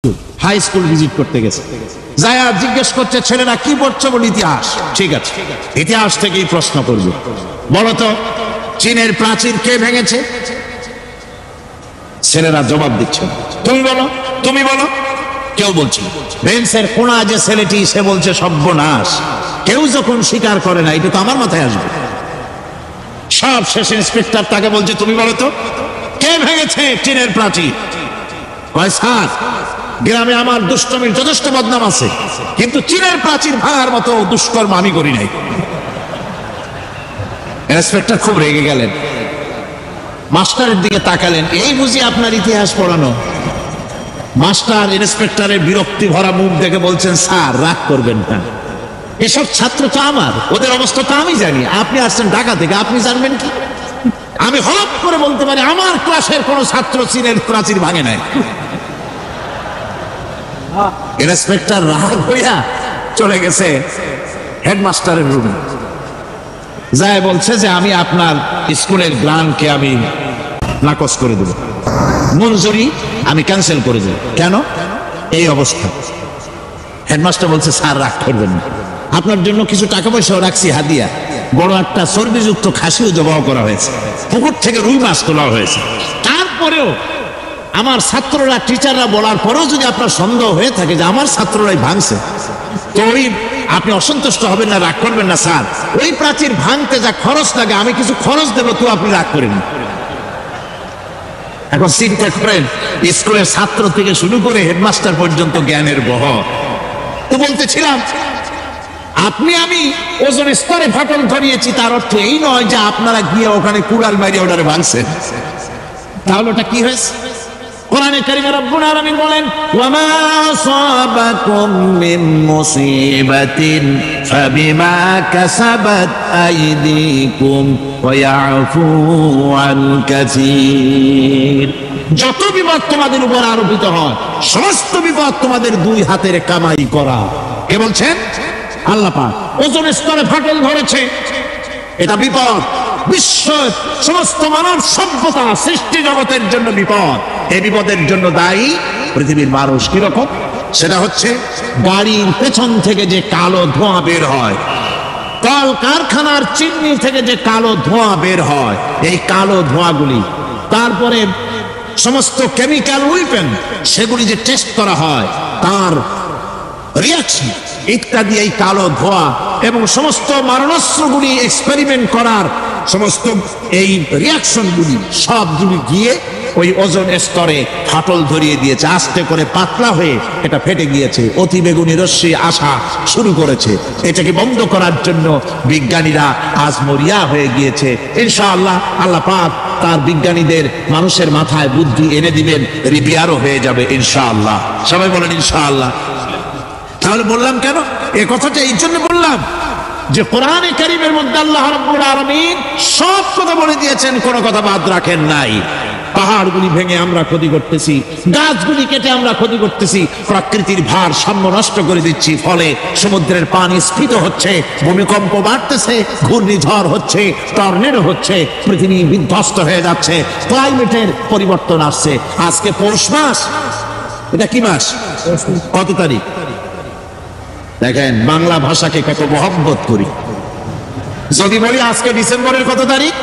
High school visit করতে গেছে, যায়া জিজ্ঞেস করছে ছেলেরা কি পড়ছে, বলে ইতিহাস। ঠিক আছে, ইতিহাস থেকেই প্রশ্ন করবে, বলতো চীনের প্রাচীর কে ভেঙেছে? ছেলেরা জবাব দিচ্ছে, তুমি বলো, তুমি বলো। কেউ বলছে, বেঞ্চের কোনা যে ছেলেটি সে বলছে সর্বনাশ, কেউ যখন স্বীকার করে না এটা তো আমার মাথায় আসবে। সব শেষ ইন্সপেক্টর তাকে বলছে, তুমি বলো তো কে ভেঙেছে চীনের প্রাচীর? কয় স্যার, গ্রামে আমার দুষ্টমির যথেষ্ট বদনাম আছে, কিন্তু চীনের প্রাচীর ভাঙার মতো দুষ্কর্ম আমি করি নাই। ইন্সপেক্টর খুব রেগে গেলেন, মাস্টারের দিকে তাকালেন, এই বুঝি আপনার ইতিহাস পড়ানো? মাস্টার ইন্সপেক্টরের বিরক্তি ভরা মুখ দেখে বলছেন, স্যার রাগ করবেন না, এসব ছাত্র তো আমার, ওদের অবস্থা তো আমি জানি। আপনি আসছেন ঢাকা থেকে, আপনি জানবেন কি? আমি হলপ করে বলতে পারি আমার ক্লাসের কোন ছাত্র চীনের প্রাচীর ভাঙে নাই। ইন্সপেক্টর রাগ হইয়া চলে গেছে হেডমাস্টারের রুমে, যায় বলছে যে আমি আপনার স্কুলের গ্রান্টকে আমি নাকচ করে দেব, মঞ্জুরি আমি ক্যান্সেল করে দেব। কেন? এই অবস্থা। হেডমাস্টার বলছে, স্যার রাগ করবেন না, আপনার জন্য কিছু টাকা পয়সাও রাখছি হাদিয়া, বড় একটা চর্বিযুক্ত খাসিও জবাও করা হয়েছে, পুকুর থেকে রুই মাছ তোলা হয়েছে। তারপরেও আমার ছাত্ররা, টিচাররা বলার পরেও যদি আপনার সন্দেহ হয়ে থাকে যে আমার ছাত্ররাই ভাঙছে, তো ওই আপনি অসন্তুষ্ট হবেন না, রাগ করবেন না স্যার, ওই প্রাচীর ভাঙতে যা খরচ লাগে আমি কিছু খরচ দেবো, তো আপনি রাগ করেন। এখন চিন্তা করেন, স্কুলের ছাত্র থেকে শুরু করে হেডমাস্টার পর্যন্ত জ্ঞানের বহর। তো বলতেছিলাম, আপনি আমি ওজন স্তরে ফাটল ধরিয়েছি, তার অর্থ এই নয় যে আপনারা গিয়ে ওখানে কুড়াল মারিয়ে ওটারে ভাঙছেন। তাহলে ওটা কি হয়েছে? কোরআনে কারিমে রব্বুল আলামিন বলেন, ওয়ামা আসাবাকুম মিন মুসিবাতিন ফাবিমা কাসাবাত আইদিকুম ওয়া ইয়াফু আন কাসীর। যত বিপদ তোমাদের উপর আরোপিত হয়, সমস্ত বিপদ তোমাদের দুই হাতের কামাই করা। কে বলছেন? আল্লাহ পাক। ওজন স্তরে ফাটল ধরেছে, এটা বিপদ, বিশ্ব সমস্ত মানব সভ্যতা সৃষ্টি জগতের জন্য বিপদ। এই বিপদের জন্য দায়ী পৃথিবীর মানুষ। কিরকম? সেটা হচ্ছে গাড়ির পেছন থেকে যে কালো ধোঁয়া বের হয়, কল কারখানার চিমনি থেকে যে কালো ধোঁয়া বের হয়, এই কালো ধোঁয়াগুলি, তারপরে সমস্ত কেমিক্যাল উইপেন সেগুলি যে টেস্ট করা হয়, তার রিয়াকশন ইত্যাদি, এই কালো ধোঁয়া এবং সমস্ত মারণাস্ত্রগুলি এক্সপেরিমেন্ট করার সমস্ত এই রিয়াকশনগুলি সবগুলি গিয়ে ওই ওজন স্তরে ফাটল ধরিয়ে দিয়েছে, আস্তে করে পাতলা হয়ে এটা ফেটে গিয়েছে, অতি বেগুনি রশ্মি আসা শুরু করেছে। এটাকে বন্ধ করার জন্য বিজ্ঞানীরা আজ মরিয়া হয়ে গিয়েছে। ইনশাআল্লাহ আল্লাহ পাক তার বিজ্ঞানীদের মানুষের মাথায় বুদ্ধি এনে দিবেন, রিপেয়ারও হয়ে যাবে ইনশাআল্লাহ। সবাই বলেন ইনশাআল্লাহ। তাহলে বললাম কেন এই কথাটা? এই জন্য বললাম যে কোরআনে কারীমের মধ্যে আল্লাহ রাব্বুল আলামিন সব কথা বলে দিয়েছেন, কোনো কথা বাদ রাখেন নাই। পাহাড়গুলি ভেঙে আমরা ক্ষতি করতেছি, গাছগুলি কেটে আমরা ক্ষতি করতেছি, প্রকৃতির ভারসাম্য নষ্ট করে দিচ্ছি, ফলে সমুদ্রের পানি স্ফীত হচ্ছে, ভূমিকম্প বাড়তেছে, ঘূর্ণিঝড় হচ্ছে, টর্নেডো হচ্ছে, পৃথিবী বিধ্বস্ত হয়ে যাচ্ছে, ক্লাইমেটের পরিবর্তন আসছে। আজকে পৌষ মাস, এটা কি মাস? কত তারিখ? দেখেন বাংলা ভাষাকে কত মহব্বত করি। যদি বলি আজকে ডিসেম্বরের কত তারিখ,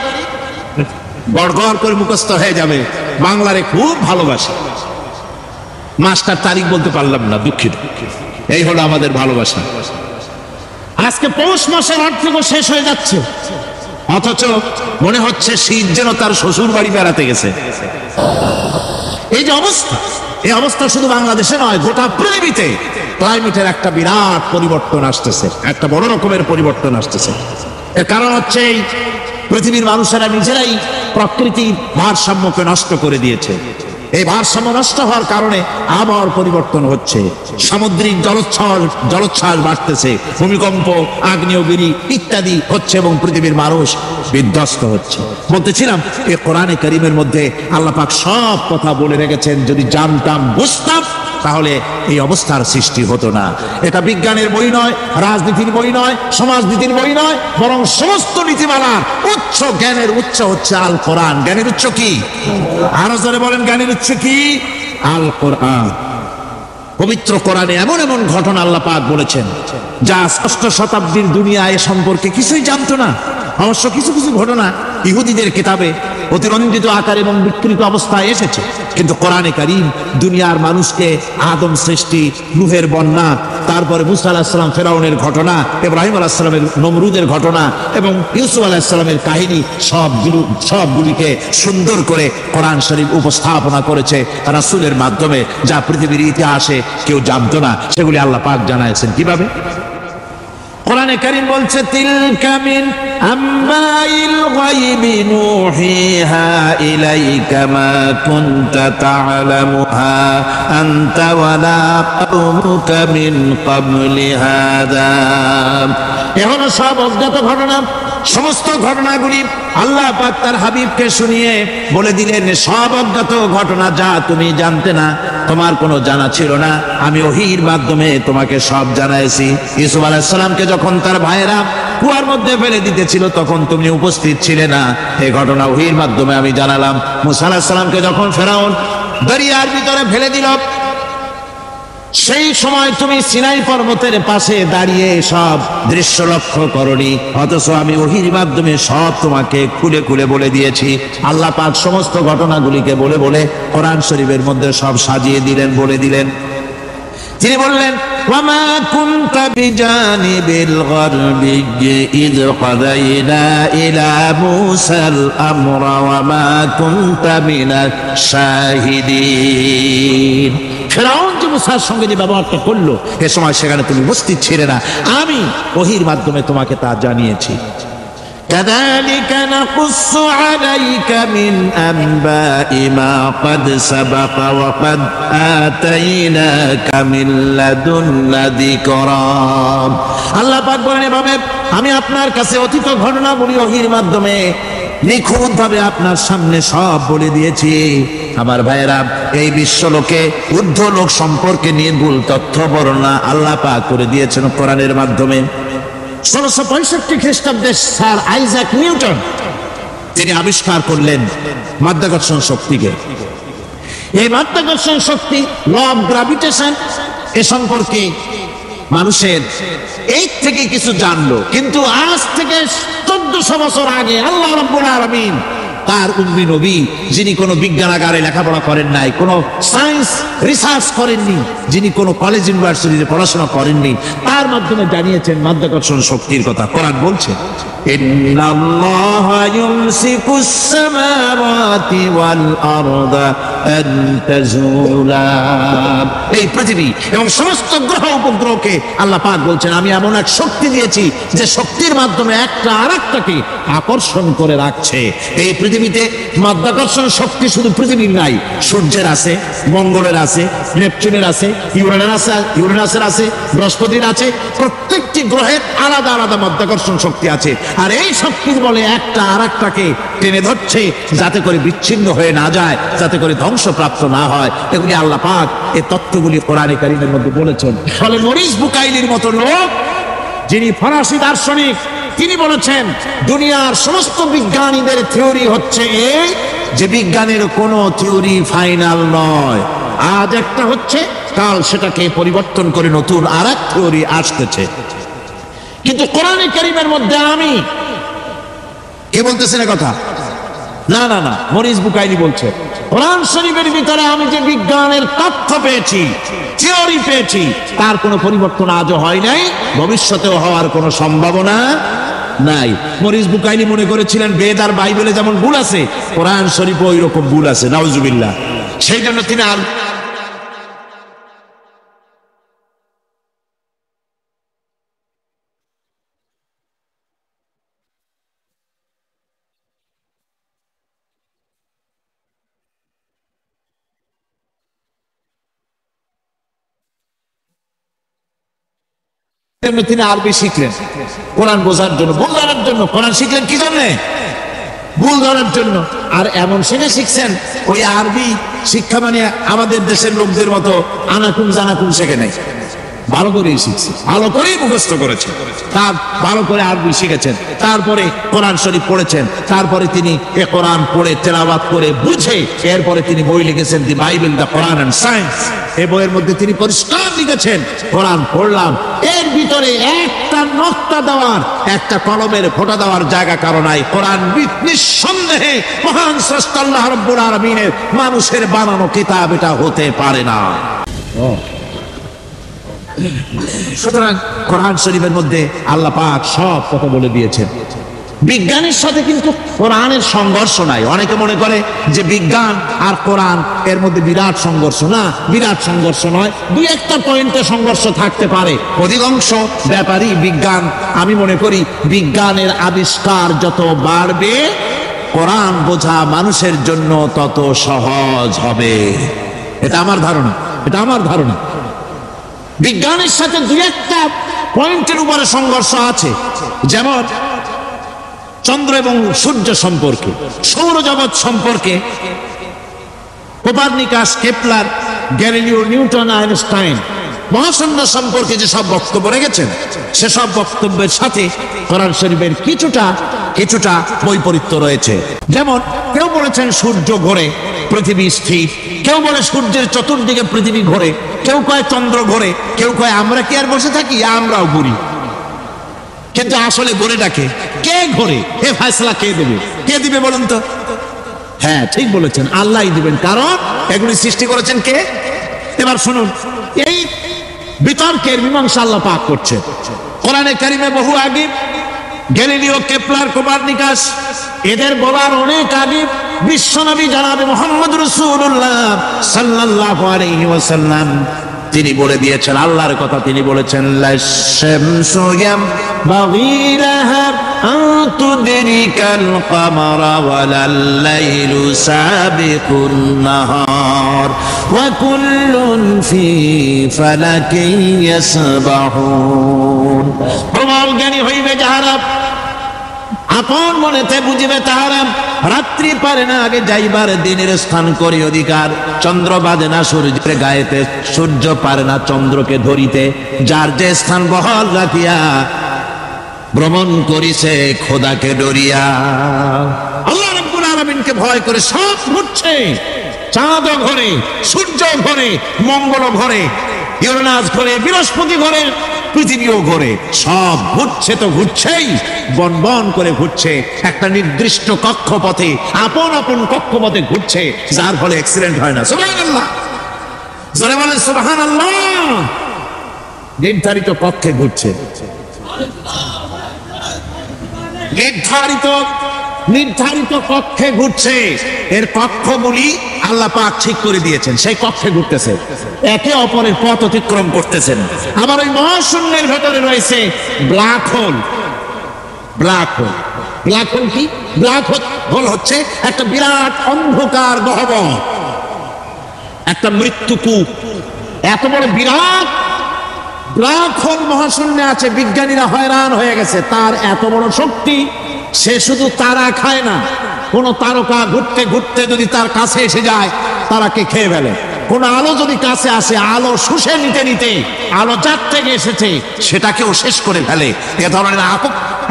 গড়গড় করে মুখস্থ হয়ে যাবে। বাংলারে খুব ভালোবাসি, মাসটার তারিখ বলতে পারলাম না, দুঃখিত। এই হলো আমাদের ভালোবাসা। আজকে পৌষ মাসের অর্থেও শেষ হয়ে যাচ্ছে, অথচ মনে হচ্ছে শীত যেন তার শ্বশুর বাড়ি বেড়াতে গেছে। এই যে অবস্থা, এই অবস্থা শুধু বাংলাদেশে নয়, গোটা পৃথিবীতে ক্লাইমেটের একটা বিরাট পরিবর্তন আসতেছে, একটা বড় রকমের পরিবর্তন আসতেছে। এর কারণ হচ্ছে এই পৃথিবীর মানুষেরা নিজেরাই প্রকৃতির ভারসাম্যকে নষ্ট করে দিয়েছে। এই ভারসাম্য নষ্ট হওয়ার কারণে আবহাওয়ার পরিবর্তন হচ্ছে, সামুদ্রিক জলোচ্ছ্বাস বাড়তেছে, ভূমিকম্প, আগ্নেয়গিরি ইত্যাদি হচ্ছে এবং পৃথিবীর মানুষ বিধ্বস্ত হচ্ছে। বলতেছিলাম এই কোরআনে কারীমের মধ্যে আল্লাহ পাক সব কথা বলে রেখেছেন, যদি জানতাম বুঝতাম তাহলে এই অবস্থার সৃষ্টি হতো না। এটা বিজ্ঞানের বই নয়, রাজনীতির বই নয়, সমাজনীতির বই নয়, বরং সমস্ত নীতিমালার উচ্চ জ্ঞানের উচ্চ হচ্ছে আল কোরআন। জ্ঞানের উচ্চ কি? আরো জোরে বলেন, জ্ঞানের উচ্চ কি? আল কোরআন। পবিত্র কোরআনে এমন এমন ঘটনা আল্লাহ পাক বলেছেন যা ষষ্ঠ শতাব্দীর দুনিয়া এ সম্পর্কে কিছুই জানতো না। অবশ্য কিছু কিছু ঘটনা ইহুদিদের কিতাবে অতিরঞ্জিত আকার এবং বিকৃত অবস্থায় এসেছে, কিন্তু কোরআনে কারীম দুনিয়ার মানুষকে আদম সৃষ্টি, নূহের বন্যা, তারপরে মুসা আলাইহিস সালাম ফেরাউনের ঘটনা, ইব্রাহিম আলাইহিস সালামের নমরুদের ঘটনা এবং ইউসুফ আলাইহিস সালামের কাহিনী সবগুলিকে সুন্দর করে কোরআন শরীফ উপস্থাপনা করেছে রাসূলের মাধ্যমে, যা পৃথিবীর ইতিহাসে কেউ জানতো না। সেগুলি আল্লাহ পাক জানাইছেন কিভাবে? কোরআনে কারীম বলছে, তিলকা মিন আম্বাইল গায়বি নূহিহা ইলাইকা মা কুনতা তা'লামুহা আনতা ওয়ালা কওমুকা মিন ক্বাবলি হাযা। এখন সব অজ্ঞাত ঘটনা, সমস্ত ঘটনাগুলি আল্লাহ পাক তার হাবিবকে শুনিয়ে বলে দিলেন, সব অজ্ঞাত ঘটনা যা তুমি জানতে না, তোমার কোনো জানা ছিল না, আমি ওহীর মাধ্যমে তোমাকে সব জানাইছি। ইউসুফ আলাইহিস সালামকে যখন তার ভাইয়েরা কুয়ার মধ্যে ফেলে দিতেছিল তখন তুমি উপস্থিত ছিলে না, এই ঘটনা ওহীর মাধ্যমে আমি জানালাম। মুসা আলাইহিস সালামকে যখন ফেরাউন দরিয়ার ভিতরে ফেলে দিল, সেই সময় তুমি সিনাই পর্বতের পাশে দাঁড়িয়ে সব দৃশ্য লক্ষ্য করনি, অথচ আমি ওহীর মাধ্যমে সব তোমাকে খুলে খুলে বলে দিয়েছি। আল্লাহ পাক সমস্ত ঘটনাগুলিকে বলে বলে কোরআন শরীফের মধ্যে সব সাজিয়ে দিলেন, বলে দিলেন। তিনি বললেন, ওয়ামা কুনতা বিজানিবিল গারবিয়্যি ইয কাদাইনা ইলা মূসাল আমরা ওয়ামা কুনতা মিনাশ শাহিদিন। ফেরাউন যে মুসার সঙ্গে যে ব্যবহারটা করলো, এ সময় সেখানে তুমি উপস্থিত ছিলে না, আমি ওহীর মাধ্যমে তোমাকে তা জানিয়েছি। কাযালিকা নাকুসসু আলাইকা মিন আনবাই মা ক্বাদ সাবাকা ওয়া ক্বাদ আতাইনাকা মিন লাদুন্না যিকরা। আল্লাহ পাক বলেন, এভাবে আমি আপনার কাছে অতীত ঘটনাবলী ওহীর মাধ্যমে নিখুঁত ভাবে আপনার সামনে সব বলে দিয়েছি। আমার ভাইয়েরা, এই বিশ্বলোকে ঊর্ধ্ব লোক সম্পর্কে নির্ভুল তথ্য বর্ণনা আল্লাহ পাক করে দিয়েছেন কোরআনের মাধ্যমে। 1665 খ্রিস্টাব্দে স্যার আইজাক নিউটন তিনি আবিষ্কার করলেন মাধ্যাকর্ষণ শক্তিকে। এই মাধ্যাকর্ষণ শক্তি, ল অফ গ্রাভিটেশন, এ সম্পর্কে মানুষের এই থেকে কিছু জানলো, কিন্তু আজ থেকে 1400 বছর আগে আল্লাহ রাব্বুল আলামিন তার উম্মি নবী, যিনি কোনো বিজ্ঞানাগারে লেখাপড়া করেন নাই, কোনো সায়েন্স রিসার্চ করেননি, যিনি কোনো কলেজ ইউনিভার্সিটিতে পড়াশোনা করেননি, তার মাধ্যমে জানিয়েছেন মাধ্যাকর্ষণ শক্তির কথা। কোরআন বলছে, ইন্নাল্লাহা ইউমসিকুস সামাওয়াতি ওয়াল আরদা আন তাজুলা। এই পৃথিবী এবং সমস্ত গ্রহ উপগ্রহকে আল্লাহ পাক বলছেন, আমি এমন এক শক্তি দিয়েছি যে শক্তির মাধ্যমে একটা আরেকটাকে আকর্ষণ করে রাখছে। এই পৃথিবীতে মাধ্যাকর্ষণ শক্তি শুধু পৃথিবীর নাই, সূর্যের আছে, মঙ্গলের আছে, নেপচুনের আছে, ইউরেনাসের আছে, বৃহস্পতির আছে। প্রত্যেকটি গ্রহের আলাদা আলাদা মাধ্যাকর্ষণ শক্তি আছে, আর এই শক্তির বলে একটা আরেকটাকে টেনে ধরছে, যাতে করে বিচ্ছিন্ন হয়ে না যায়, যাতে করে ধ্বংসপ্রাপ্ত না হয়। এগুলি আল্লাহ পাক এই তত্ত্বগুলি কোরআনে কারীমের মধ্যে বলেছেন। ফলে মরিস বুকাইলির মতো লোক, যিনি ফরাসি দার্শনিক, তিনি বলেছেন দুনিয়ার সমস্ত বিজ্ঞানীদের থিওরি হচ্ছে এই যে বিজ্ঞানের কোনো থিওরি ফাইনাল নয়। আজ একটা হচ্ছে, কাল সেটাকে পরিবর্তন করে নতুন আর এক থিওরি আসতেছে। কিন্তু কোরআনে কারীমের মধ্যে আমি কে বলতেছেন কথা? না না না, মরিস বুকাইলি বলছে, কোরআন শরীফের ভিতরে আমি যে বিজ্ঞানের তথ্য পেয়েছি, থিওরি পেয়েছি, তার কোনো পরিবর্তন আজও হয় নাই, ভবিষ্যতেও হওয়ার কোনো সম্ভাবনা নাই। মরিস বুকাইলি মনে করেছিলেন বেদ আর বাইবেলে যেমন ভুল আছে, কোরআন শরীফে ওই রকম ভুল আছে, নাউজুবিল্লাহ। সেই জন্য তিনি তিনি আরবি শিখলেন কোরআন বোঝার জন্য, ভুল ধরার জন্য। কোরআন শিখলেন কি জন্য? ভুল ধরার জন্য। আর এমন শিখছেন, ওই আরবি শিক্ষা মানে আমাদের দেশের লোকদের মতো আনাকুন জানাকুন শেখে নাই। ভালো করে শিখছে, ভালো করেই মুখস্থ করেছেন, তার ভালো করে আরবি শিখেছেন, তারপরে কোরআন শরীফ পড়েছেন, তারপরে তিনি এ কোরআন পড়ে তেলাওয়াত করে বুঝে এরপরে তিনি বই লিখেছেন the Bible, the Quran and science. এই বইয়ের মধ্যে তিনি পরিষ্কার লিখেছেন কোরআন পড়লাম, এর ভিতরে একটা নকতা দেওয়ার, একটা কলমের ফোঁটা দেওয়ার জায়গা কারো নাই। কোরআন নিঃসন্দেহে মহান স্রষ্টা আল্লাহ রাব্বুল আলামিনের মানুষের বানানো কিতাব এটা হতে পারে না। সুতরাং কোরআন শরীফের মধ্যে আল্লাহ পাক সব কথা বলে দিয়েছেন। বিজ্ঞানের সাথে কিন্তু কোরআনের সংঘর্ষ নাই। অনেকে মনে করে যে বিজ্ঞান আর কোরআন এর মধ্যে বিরাট সংঘর্ষ, না, বিরাট সংঘর্ষ নয়, দুই একটা পয়েন্টে সংঘর্ষ থাকতে পারে। অধিকাংশ ব্যাপারই বিজ্ঞান, আমি মনে করি বিজ্ঞানের আবিষ্কার যত বাড়বে কোরআন বোঝা মানুষের জন্য তত সহজ হবে। এটা আমার ধারণা, এটা আমার ধারণা। বিজ্ঞানের সাথে দুই একটা পয়েন্টের উপরে সংঘর্ষ আছে, যেমন চন্দ্র এবং সূর্য সম্পর্কে, সৌরজগৎ সম্পর্কে Copernicus, Kepler, Galileo, Newton, Einstein মহাশূন্য সম্পর্কে যেসব বক্তব্য রেখেছেন সেসব বক্তব্যের সাথে কোরআন শরীফের কিছুটা বৈপরীত্য রয়েছে। যেমন কেউ বলেছেন সূর্য ঘোরে, পৃথিবী স্থির, কেউ বলে সূর্যের চতুর্দিকে পৃথিবী ঘোরে, কেউ কয় চন্দ্র ঘোরে, কেউ কয় আমরা কি আর বসে থাকি, আমরাও ঘুরি। কিন্তু আসলে ঘোরেটাকে কে ঘোরে, এ ফয়সালা কে দেবে? কে দিবে বলুন তো? হ্যাঁ, ঠিক বলেছেন, আল্লাহই দিবেন, কারণ এগুলি সৃষ্টি করেছেন কে? এবার শুনুন, এই বিতর্কের মীমাংসা আল্লাহ পাক করছে কোরআনে কারিমে বহু আগে। গ্যালিলিও, কেপলার, কোপারনিকাস এদের বলার অনেক আগে বিশ্বনবী জনাবে মুহাম্মদ রাসূলুল্লাহ সাল্লাল্লাহু আলাইহি ওয়াসাল্লাম তিনি বলে দিয়েছেন, আল্লাহর কথা তিনি বলেছেন, লাশ-শামসু ইয়ামবাগি লাহা আন তুদরিকাল কামারা ওয়ালাল লাইলু সাবিকুন নাহার ওয়া কুল্লুন ফি ফালাকিন ইয়াসবাহুন। প্রবল জ্ঞানী হইবে যাহারা, আপন মনেতে বুঝিবে তাহারা, রাত্রি পারে না আগে যাইবার দিনের স্থান করি অধিকার, চন্দ্র বাজে না সূর্যের গায়েতে, সূর্য পারে না চন্দ্রকে ধরিতে, যার যে স্থান বহাল রাখিয়া ভ্রমণ করিছে খোদাকে ডরিয়া। আল্লাহ রাব্বুল আলামিনকে ভয় করে সব ঘুরছে, চাঁদ ঘরে, সূর্য ঘরে, মঙ্গল ঘরে, ইউরেনাস ঘরে, বৃহস্পতি ঘরে, পৃথিবীও ঘরে, সব ঘুরছে তো ঘুরছেই, বন বন করে ঘুরছে একটা নির্দিষ্ট কক্ষপথে, আপন আপন কক্ষপথে ঘুরছে, যার ফলে অ্যাক্সিডেন্ট হয় না। সুবহানাল্লাহ, জোরে বলেন সুবহানাল্লাহ। নির্ধারিত কক্ষে ঘুরছে, নির্ধারিত কক্ষে ঘুরছে, এর কক্ষগুলি আল্লাহ পাক ঠিক করে দিয়েছেন, সেই কক্ষে ঘুরতেছে, একে অপরের পথ অতিক্রম করতেছেন। আবার ওই মহাশূন্যের ভেতরে রয়েছে black hole. Black hole, black hole কি? ব্ল্যাক হোল হচ্ছে একটা বিরাট অন্ধকার গহ্বর, একটা মৃত্যুকূপ। এত বড় বিরাট ব্ল্যাক হোল মহাশূন্যে আছে, বিজ্ঞানীরা হয়রান হয়ে গেছে, তার এত বড় শক্তি, সে শুধু তারা খায় না, কোন তারকা ঘুরতে ঘুরতে যদি তার কাছে এসে যায় তারাকে খেয়ে ফেলে। কোন আলো যদি কাছে আসে, আলো শুষে নিতে নিতে আলো যার থেকে এসেছে সেটাকেও শেষ করে ফেলে। এ ধরনের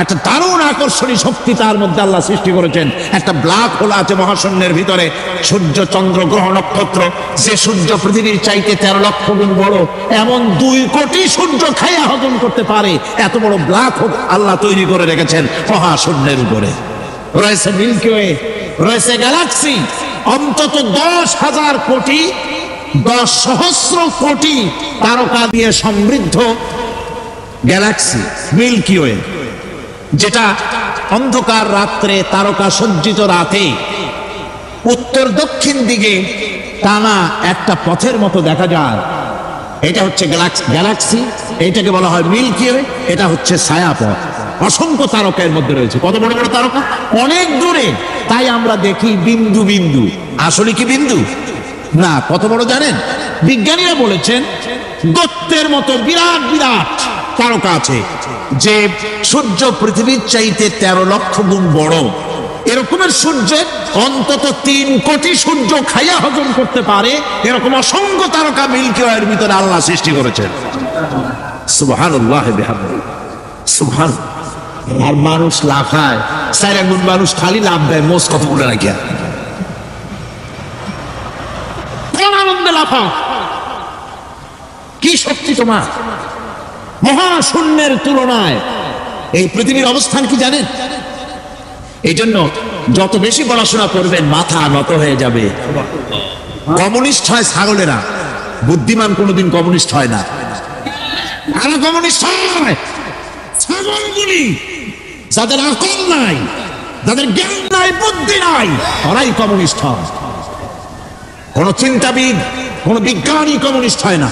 একটা দারুণ আকর্ষণী শক্তি তার মধ্যে আল্লাহ সৃষ্টি করেছেন। একটা ব্ল্যাক হোল আছে মহাশূন্যের ভিতরে, সূর্য, চন্দ্র, গ্রহ, নক্ষত্র, যে সূর্য পৃথিবীর চাইতে 13 লক্ষ গুণ বড়, এমন 2 কোটি সূর্য খাইয়া হজম করতে পারে, এত বড় ব্ল্যাক হোল আল্লাহ তৈরি করে রেখেছেন মহাশূন্যের উপরে। রয়েছে মিল্কি ওয়ে, রয়েছে গ্যালাক্সি, অন্তত 10,000 কোটি, 10 সহস্র কোটি তারকা দিয়ে সমৃদ্ধ গ্যালাক্সি মিল্কি ওয়ে, যেটা অন্ধকার রাত্রে, তারকা সজ্জিত রাতে উত্তর দক্ষিণ দিকে টানা একটা পথের মতো দেখা যায়। এটা হচ্ছে গ্যালাক্সি, এটাকে বলা হয় মিল্কি ওয়ে, এটা হচ্ছে ছায়াপথ। অসংখ্য তারকা এর মধ্যে রয়েছে। কত বড় বড় তারকা, অনেক দূরে, তাই আমরা দেখি বিন্দু বিন্দু, আসলে কি বিন্দু না। কত বড় জানেন? বিজ্ঞানীরা বলেছেন দৈত্যের মতো বিরাট বিরাট তারকা আছে, যে সূর্য পৃথিবীর চাইতে 13 লক্ষ গুণ বড়। এরকমের সূর্যের অন্তত 3 কোটি সূর্য খাইয়া হজম করতে পারে, এরকম অসংখ্য তারকা মিল্কি ওয়ের ভিতরে আল্লাহ সৃষ্টি করেছেন। সুবহানাল্লাহ বিহামদিহি সুবহানাল্লাহ। আর মানুষ লাফায়, চার আঙ্গুল মানুষ খালি লাভ দেয় মোজ কত বলে রাখিয়া, কোন আনন্দে লাফাও, কি শক্তি তোমার। মহাশূন্যের তুলনায় এই পৃথিবীর অবস্থান কি জানেন? এই জন্য যত বেশি পড়াশোনা করবেন মাথা নত হয়ে যাবে। কমিউনিস্ট হয় ছাগলেরা, বুদ্ধিমান কোনোদিন কমিউনিস্ট হয় না। আর কমিউনিস্ট হয় ছাগলগুলি, যাদের আকল নাই, যাদের জ্ঞান নাই, বুদ্ধি নাই, ওরাই কমিউনিস্ট হয়। কোন চিন্তাবিদ, কোন বিজ্ঞানী কমিউনিস্ট হয় না।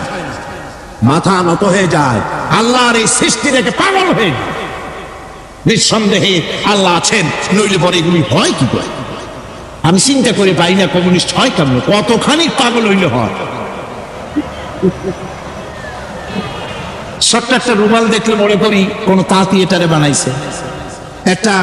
মাথা নত হয়ে যায়, আল্লাহর এই সৃষ্টি দেখে পাগল হয়ে নিঃসন্দেহে আল্লাহ আছেন, নইলে পরে এগুলি হয় কি করে? আমি চিন্তা করে পাই না কমিউনিস্ট হয় কেমন, কতখানি পাগল হইলে হয়। ছোট্ট একটা রুমাল দেখলে মনে করি কোন তাঁতি এটারে বানাইছে, একটা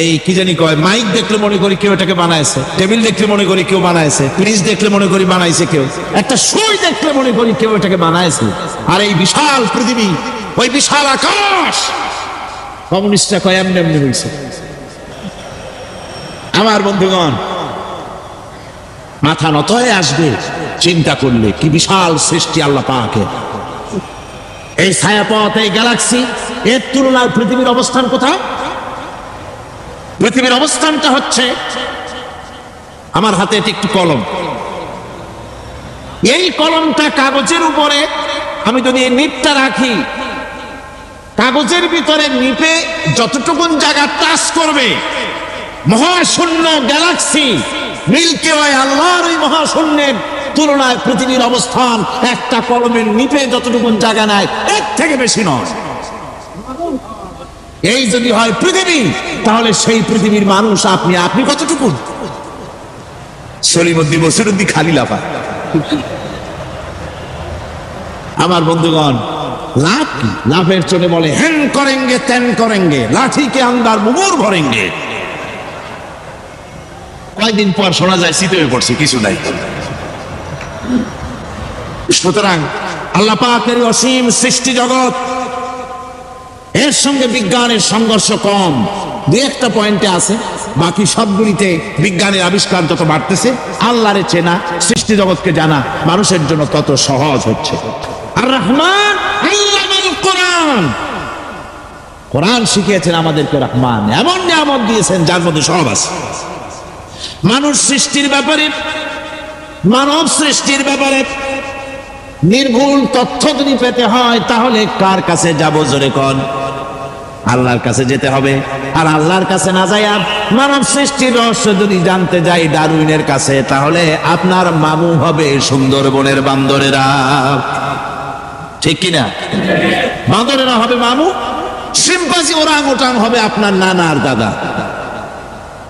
এই কি জানি কয় মাইক দেখলে মনে করি কেউ এটাকে বানাইছে, টেবিল দেখলে মনে করি কেউ বানাইছে, ফ্রিজ দেখলে মনে করি বানাইছে কেউ, একটা সুই দেখলে মনে করি কেউ এটাকে বানাইছে। আর এই বিশাল পৃথিবী, ওই বিশাল আকাশ, কমিউনিস্টরা কয় এমনি এমনি হয়েছে। আমার বন্ধুগণ, মাথা নত হয়ে আসবে চিন্তা করলে কি বিশাল সৃষ্টি আল্লাহ পাকের। এই ছায়াপথ, এই গ্যালাক্সি, এর তুলনায় পৃথিবীর অবস্থান কোথায়? পৃথিবীর অবস্থানটা হচ্ছে, আমার হাতে একটি কলম, এই কলমটা কাগজের উপরে আমি যদি এই নিপটা রাখি, কাগজের ভিতরে নিপে যতটুকুন জায়গা টাচ করবে, মহাশূন্য গ্যালাক্সি মিল্কি ওয়ে, আল্লাহর ওই মহাশূন্যের তুলনায় পৃথিবীর অবস্থান একটা কলমের নিপে যতটুকুন জায়গা নেয় এর থেকে বেশি নয়। এই যদি হয় পৃথিবী, তাহলে সেই পৃথিবীর মানুষ আপনি, আপনি কতটুকু? সলিমুদ্দিন বসিরুদ্দিন খালি লাফা। আমার বন্ধুগণ, লাভ কি? লাভের চলে বলে হেন করেঙ্গে তেন করেঙ্গে, লাঠি কে আন্দার মুগুর ভরেঙ্গে। কয়েকদিন পর শোনা যায় শীত হয়ে পড়ছে, কিছু নাই। সুতরাং আল্লাহ পাকের অসীম সৃষ্টি জগৎ, এর সঙ্গে বিজ্ঞানের সংঘর্ষ কম, দুই একটা পয়েন্টে আছে, বাকি সবগুলিতে বিজ্ঞানের আবিষ্কার যত বাড়তেছে, আল্লাহরে চেনা, সৃষ্টি জগৎকে জানা মানুষের জন্য তত সহজ হচ্ছে। আর রহমান আল্লামাল কোরআন, কোরআন শিখিয়েছেন আমাদেরকে রহমান, এমন নিয়ামত দিয়েছেন যার মধ্যে সব আছে। মানুষ সৃষ্টির ব্যাপারে, মানব সৃষ্টির ব্যাপারে নির্ভুল তথ্য যদি পেতে হয়, তাহলে কার কাছে যাব? জোরে কোন? আল্লাহর কাছে যেতে হবে। আর আল্লাহর কাছে না যাইয়া মানব সৃষ্টির রহস্য যদি জানতে যাই ডারউইনের কাছে, তাহলে আপনার মামু হবে সুন্দরবনের বান্দরেরা, ঠিক কিনা? বান্দরেরা হবে মামু, শিম্পাঞ্জি ওরাং ওটাং হবে আপনার নানার দাদা।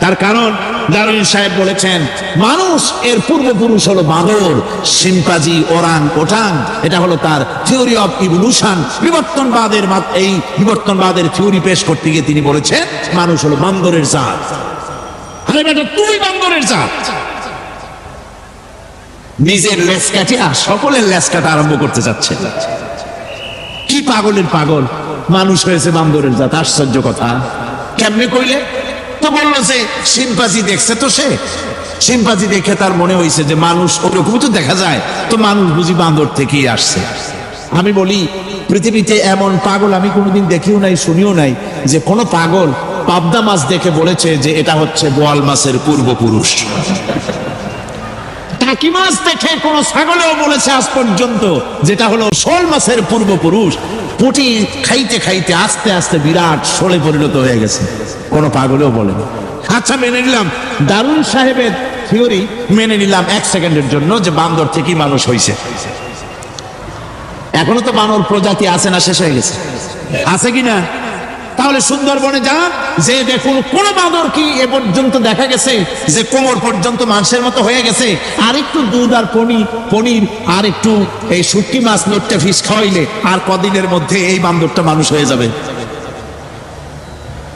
তার কারণ ডারউইন সাহেব বলেছেন মানুষ এর পূর্বপুরুষ হলো বাঁদর, শিম্পাঞ্জি, ওরাং ওটাং, এটা হলো তার থিওরি অফ ইভলিউশন। বিবর্তনবাদের এই বিবর্তনবাদের থিওরি পেশ করতে গিয়ে তিনি বলেছেন মানুষ হলো বান্দরের জাত। আরে বেটা, তুই বান্দরের জাত। নিজের লেজ কাটিয়া সকলের লেজ কাটা আরম্ভ করতে যাচ্ছে। কি পাগলের পাগল, মানুষ হয়েছে বান্দরের জাত, আশ্চর্য কথা। কেমনে কইলে? তো বললো যে শিম্পাঞ্জি দেখছে, তো সে শিম্পাঞ্জি দেখে তার মনে হয়েছে যে মানুষ ওরকম তো দেখা যায়, তো মানুষ বুঝি বান্দর থেকেই আসছে। আমি বলি পৃথিবীতে এমন পাগল আমি কোনোদিন দেখিও নাই, শুনিও নাই যে কোনো পাগল পাবদা মাছ দেখে বলেছে যে এটা হচ্ছে বোয়াল মাছের পূর্বপুরুষ। টাকি মাছ দেখে কোন ছাগলেও বলেছে আজ পর্যন্ত যেটা হলো শোল মাছের পূর্বপুরুষ। পুঁটি খাইতে খাইতে আস্তে আস্তে বিরাট শোলে পরিণত হয়ে গেছে, কোন পাগলেও বলে না। আচ্ছা, মেনে নিলাম ডারউইন সাহেবের থিওরি, মেনে নিলাম এক সেকেন্ডের জন্য যে বান্দর থেকেই মানুষ হয়েছে। এখনো তো বানর প্রজাতি আছে না, শেষ হয়ে গেছে? আছে কিনা? তাহলে সুন্দরবনে যান, যে দেখুন কোন বাঁদর কি এ পর্যন্ত দেখা গেছে যে কোমর পর্যন্ত মাংসের মতো হয়ে গেছে? আর একটু দুধ আর পনির আর একটু এই শুটকি মাছ, লোট্টে ফিশ খাওয়াইলে আর কদিনের মধ্যে এই বান্দরটা মানুষ হয়ে যাবে।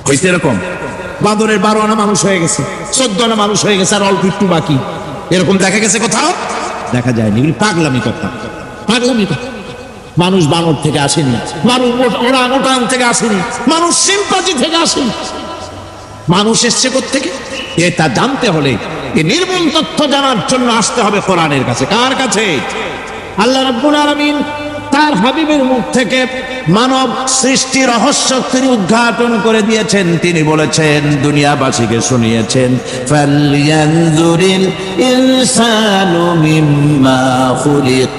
হয়েছে এরকম? বাঁদরের 12 আনা মানুষ হয়ে গেছে, 14 আনা মানুষ হয়ে গেছে, আর অল্প একটু বাকি। এরকম দেখা গেছে কোথাও? দেখা যায়নি। পাগলামি কথা, পাগলামি কথা। মানুষ বানর থেকে আসেনি, মানুষ ওরাং থেকে আসেনি, মানুষ সিম্পাজি থেকে আসেনি। মানুষ এসছে কোত্থেকে? এটা জানতে হলে এই নির্মূল তথ্য জানার জন্য আসতে হবে কোরআনের কাছে। কার কাছে? আল্লাহ রাব্বুল আলামিন তার হাবিবের মুখ থেকে মানব সৃষ্টি রহস্য তিনি উদ্ঘাটন করে দিয়েছেন। তিনি বলেছেন, দুনিয়াবাসীকে শুনিয়েছেন, ফালয়ানজুরিল ইনসানু মিম্মা খুলিক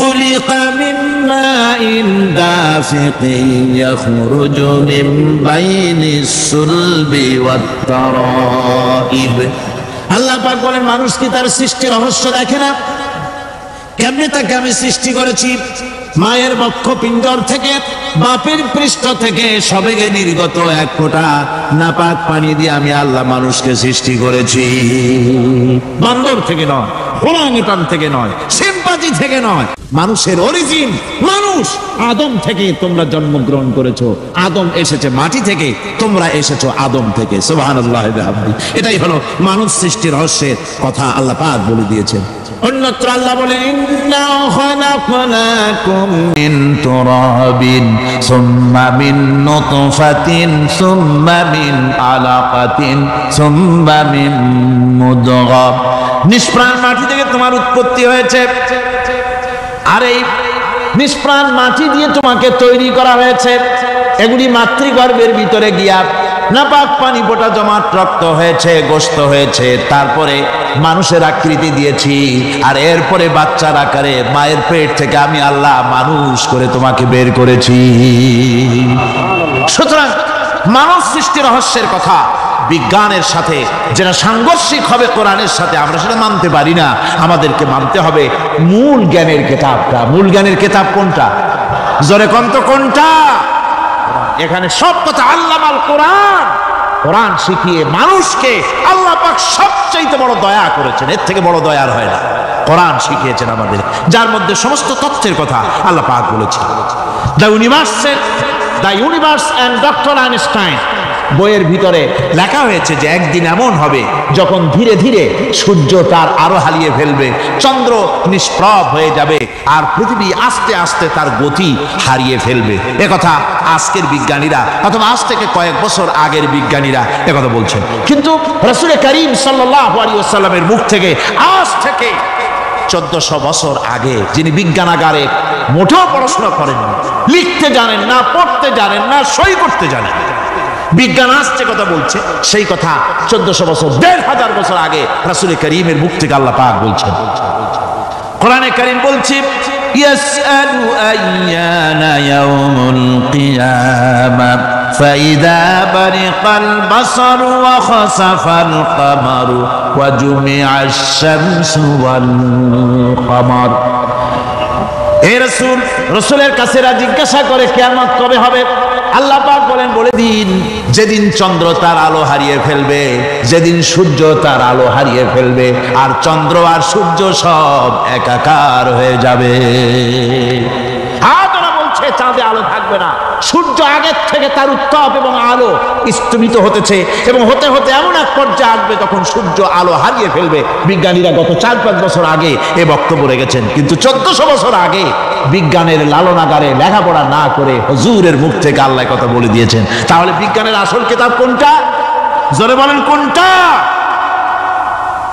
خلق من ماء دافق يخرج من بين الصلب والترائب। আল্লাহ পাক বলেন, মানুষ কি তার সৃষ্টি রহস্য দেখে না? কেমনে তাকে আমি সৃষ্টি করেছি? মায়ের বক্ষ পিঞ্জর থেকে, বাপের পৃষ্ঠ থেকে সবেগে নির্গত এক ফোঁটা নাপাক পানি দিয়ে আমি আল্লাহ মানুষকে সৃষ্টি করেছি। বান্দর থেকে নয়, ওরাংউটান থেকে নয়, সিম্পাজি থেকে নয়। মানুষের অরিজিন মানুষ। আদম থেকে তোমরা জন্মগ্রহণ করেছো, আদম এসেছে মাটি থেকে, তোমরা এসেছো আদম থেকে। সুবহানাল্লাহ। এটাই হলো মানব সৃষ্টির রহস্যের কথা আল্লাহ পাক বলে দিয়েছেন। অন্যত্র আল্লাহ বলেন, ইন্না খালাকনাকুম মিন তুরাবিন সুম্মা মিন নুতফাতিন সুম্মা মিন আলাকাতিন সুম্মা মিন মুদগাহ। নিষ্প্রাণ মাটি থেকে তোমার উৎপত্তি হয়েছে, আর এই নিষ্প্রাণ মাটি দিয়ে তোমাকে তৈরি করা হয়েছে। এগুলি মাতৃগর্ভের ভিতরে গিয়া নাপাক পানি ফোঁটা জমাট রক্ত হয়েছে, গোশত হয়েছে, তারপরে মানুষের আকৃতি দিয়েছি, আর এরপরে বাচ্চার আকারে মায়ের পেট থেকে আমি আল্লাহ মানুষ করে তোমাকে বের করেছি। সুতরাং মানব সৃষ্টি রহস্যের কথা বিজ্ঞানের সাথে যেটা সাংঘর্ষিক হবে কোরআনের সাথে, আমরা সেটা মানতে পারি না। আমাদেরকে মানতে হবে মূল জ্ঞানের কিতাবটা। মূল জ্ঞানের কিতাব কোনটা? জোরে কোন তো কোনটা? এখানে সব কথা আল্লামাল কোরআন। কোরআন শিখিয়ে মানুষকে আল্লাহ পাক সবচাইতে বড় দয়া করেছেন, এর থেকে বড় দয়ার হয় না। কোরআন শিখিয়েছেন আমাদের, যার মধ্যে সমস্ত তথ্যের কথা আল্লাহ পাক বলেছেন। The universe and doctor Einstein বইয়ের ভিতরে লেখা হয়েছে যে একদিন এমন হবে যখন ধীরে ধীরে সূর্য তার আলো হারিয়ে ফেলবে, চন্দ্র নিষ্প্রভ হয়ে যাবে, আর পৃথিবী আস্তে আস্তে তার গতি হারিয়ে ফেলবে। একথা আজকের বিজ্ঞানীরা অথবা আজ থেকে কয়েক বছর আগের বিজ্ঞানীরা একথা বলছেন। কিন্তু রাসূল করিম সাল্লাল্লাহু আলাইহি ওয়াসাল্লামের মুখ থেকে আজ থেকে 1400 বছর আগে, যিনি বিজ্ঞানাগারে মোটেও পড়াশোনা করেন না, লিখতে জানেন না, পড়তে জানেন না, সই করতে জানেন না, বিজ্ঞান আসছে কথা বলছে, সেই কথা 1400 বছর 1500 বছর আগে রাসূল করিমের মুখ থেকে আল্লাহ পাক বলছেন। কোরআনে কারীম বলছে, ইয়াসআলু আইয়ানা ইয়াউমুল কিয়ামা ফাইদা বারিকাল বাসারু ওয়া খাসাফাল কামারু ওয়া জুমিআশ শামসু ওয়াল কামার। হে রাসূল, রাসূলের কাছে জিজ্ঞাসা করে কিয়ামত কবে হবে? আল্লাহ পাক বলেন, বলে দিন যেদিন চন্দ্র তার আলো হারিয়ে ফেলবে, যেদিন সূর্য তার আলো হারিয়ে ফেলবে, আর চন্দ্র আর সূর্য সব একাকার হয়ে যাবে। আদরা বলছে চাঁদে আলো থাকবে না, সূর্য আগের থেকে তার উত্তাপ এবং আলো স্তমিত হতেছে, এবং হতে হতে এমন এক পর্যায়ে আসবে তখন সূর্য আলো হারিয়ে ফেলবে। বিজ্ঞানীরা গত 4-5 বছর আগে এ বক্তব্য রেখেছেন, কিন্তু 1400 বছর আগে বিজ্ঞানের লালনাগারে লেখাপড়া না করে হুজুরের মুখ থেকে আল্লাহ কথা বলে দিয়েছেন। তাহলে বিজ্ঞানের আসল কিতাব কোনটা? জোরে বলেন কোনটা?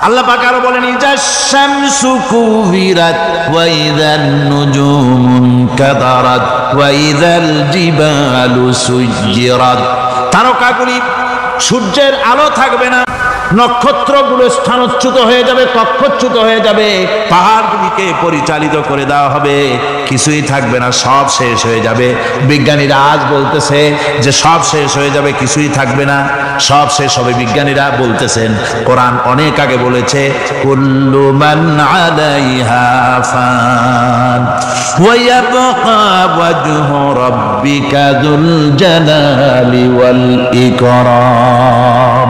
আল্লাহ পাক আরো বলেন, ইজাশ শামসু কুবিরাত ওয়া ইযান নুজুমু কাদারাত ওয়া ইযাল জিবালু সুজ্জিরাত। তারকাগুলি, সূর্যের আলো থাকবে না, নক্ষত্রগুলো স্থানচ্যুত হয়ে যাবে, কক্ষচ্যুত হয়ে যাবে, পাহাড়গুলিকে পরিচালিত করে দেওয়া হবে, কিছুই থাকবে না, সব শেষ হয়ে যাবে। বিজ্ঞানীরা আজ বলতেছে যে সব শেষ হয়ে যাবে, কিছুই থাকবে না, সব শেষ হবে। বিজ্ঞানীরা বলতেছেন, কোরআন অনেক আগে বলেছে, কুল্লু মান আলাইহা ফান ওয়া ইয়াবকা ওয়াজহু রাব্বিকা যুল জালালি ওয়াল ইকরাম।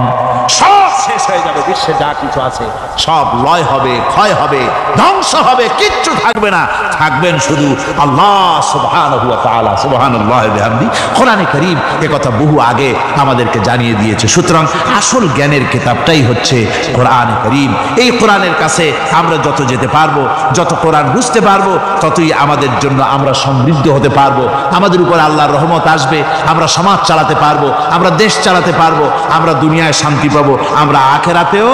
সব শেষ হয়ে যাবে, বিশ্বে যা কিছু আছে সব লয় হবে, ক্ষয় হবে, ধ্বংস হবে, কিচ্ছু থাকবে না। থাকবেন শুধু আল্লাহ সুবহানাহু ওয়া তাআলা। সুবহানাল্লাহি ওয়া বিহামদিহি। কোরআনে কারীম এ কথা বহু আগে আমাদেরকে জানিয়ে দিয়েছে। সুতরাং আসল জ্ঞানের কিতাবটাই হচ্ছে কোরআনে কারীম। এই কোরআনের কাছে আমরা যত যেতে পারবো, যত কোরআন বুঝতে পারবো, ততই আমাদের জন্য আমরা সমৃদ্ধ হতে পারবো। আমাদের উপর আল্লাহর রহমত আসবে, আমরা সমাজ চালাতে পারবো, আমরা দেশ চালাতে পারবো, আমরা দুনিয়ায় শান্তি পাবো, আমরা আখিরাতেও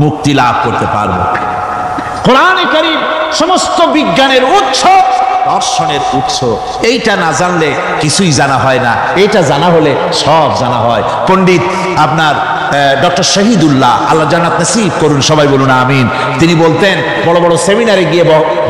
মুক্তি লাভ করতে পারবো। কোরআনে কারীম সমস্ত বিজ্ঞানের উৎস, দর্শনের উৎস। এইটা না জানলে কিছুই জানা হয় না, এইটা জানা হলে সব জানা হয়। পণ্ডিত আপনার ডক্টর শহীদুল্লাহ, আল্লাহ জান্নাত নসিব করুন, সবাই বলুন আমিন। তিনি বলতেন, বড় বড় সেমিনারে গিয়ে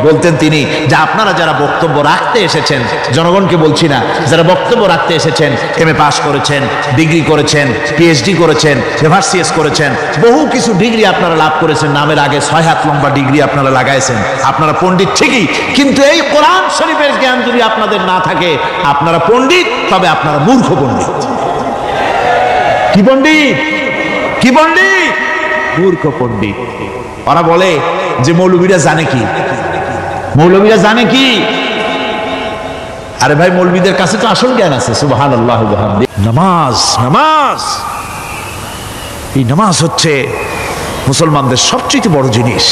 বলতেন তিনি, যে আপনারা যারা বক্তব্য রাখতে এসেছেন, জনগণকে বলছি না, যারা বক্তব্য রাখতে এসেছেন, এমএ পাস করেছেন, ডিগ্রি করেছেন, পিএইচডি করেছেন, এভারসিএস করেছেন, বহু কিছু ডিগ্রি আপনারা লাভ করেছেন, নামের আগে 6 হাত লম্বা ডিগ্রি আপনারা লাগাইছেন, আপনারা পণ্ডিত ঠিকই, কিন্তু এই কোরআন শরীফের জ্ঞান যদি আপনাদের না থাকে, আপনারা পণ্ডিত, তবে আপনারা মূর্খ পণ্ডিত। কি পণ্ডিত? কি পণ্ডিত? মূর্খ পণ্ডিত। ওরা বলে যে মৌলবীরা জানে কি, মৌলবীরা জানে কি? আরে ভাই, মৌলবীদের কাছে তো আসল জ্ঞান আছে। সুবহানাল্লাহ ওয়া বিহামদিহি। নামাজ, নামাজ, এই নামাজ হচ্ছে মুসলমানদের সবচেয়ে বড় জিনিস।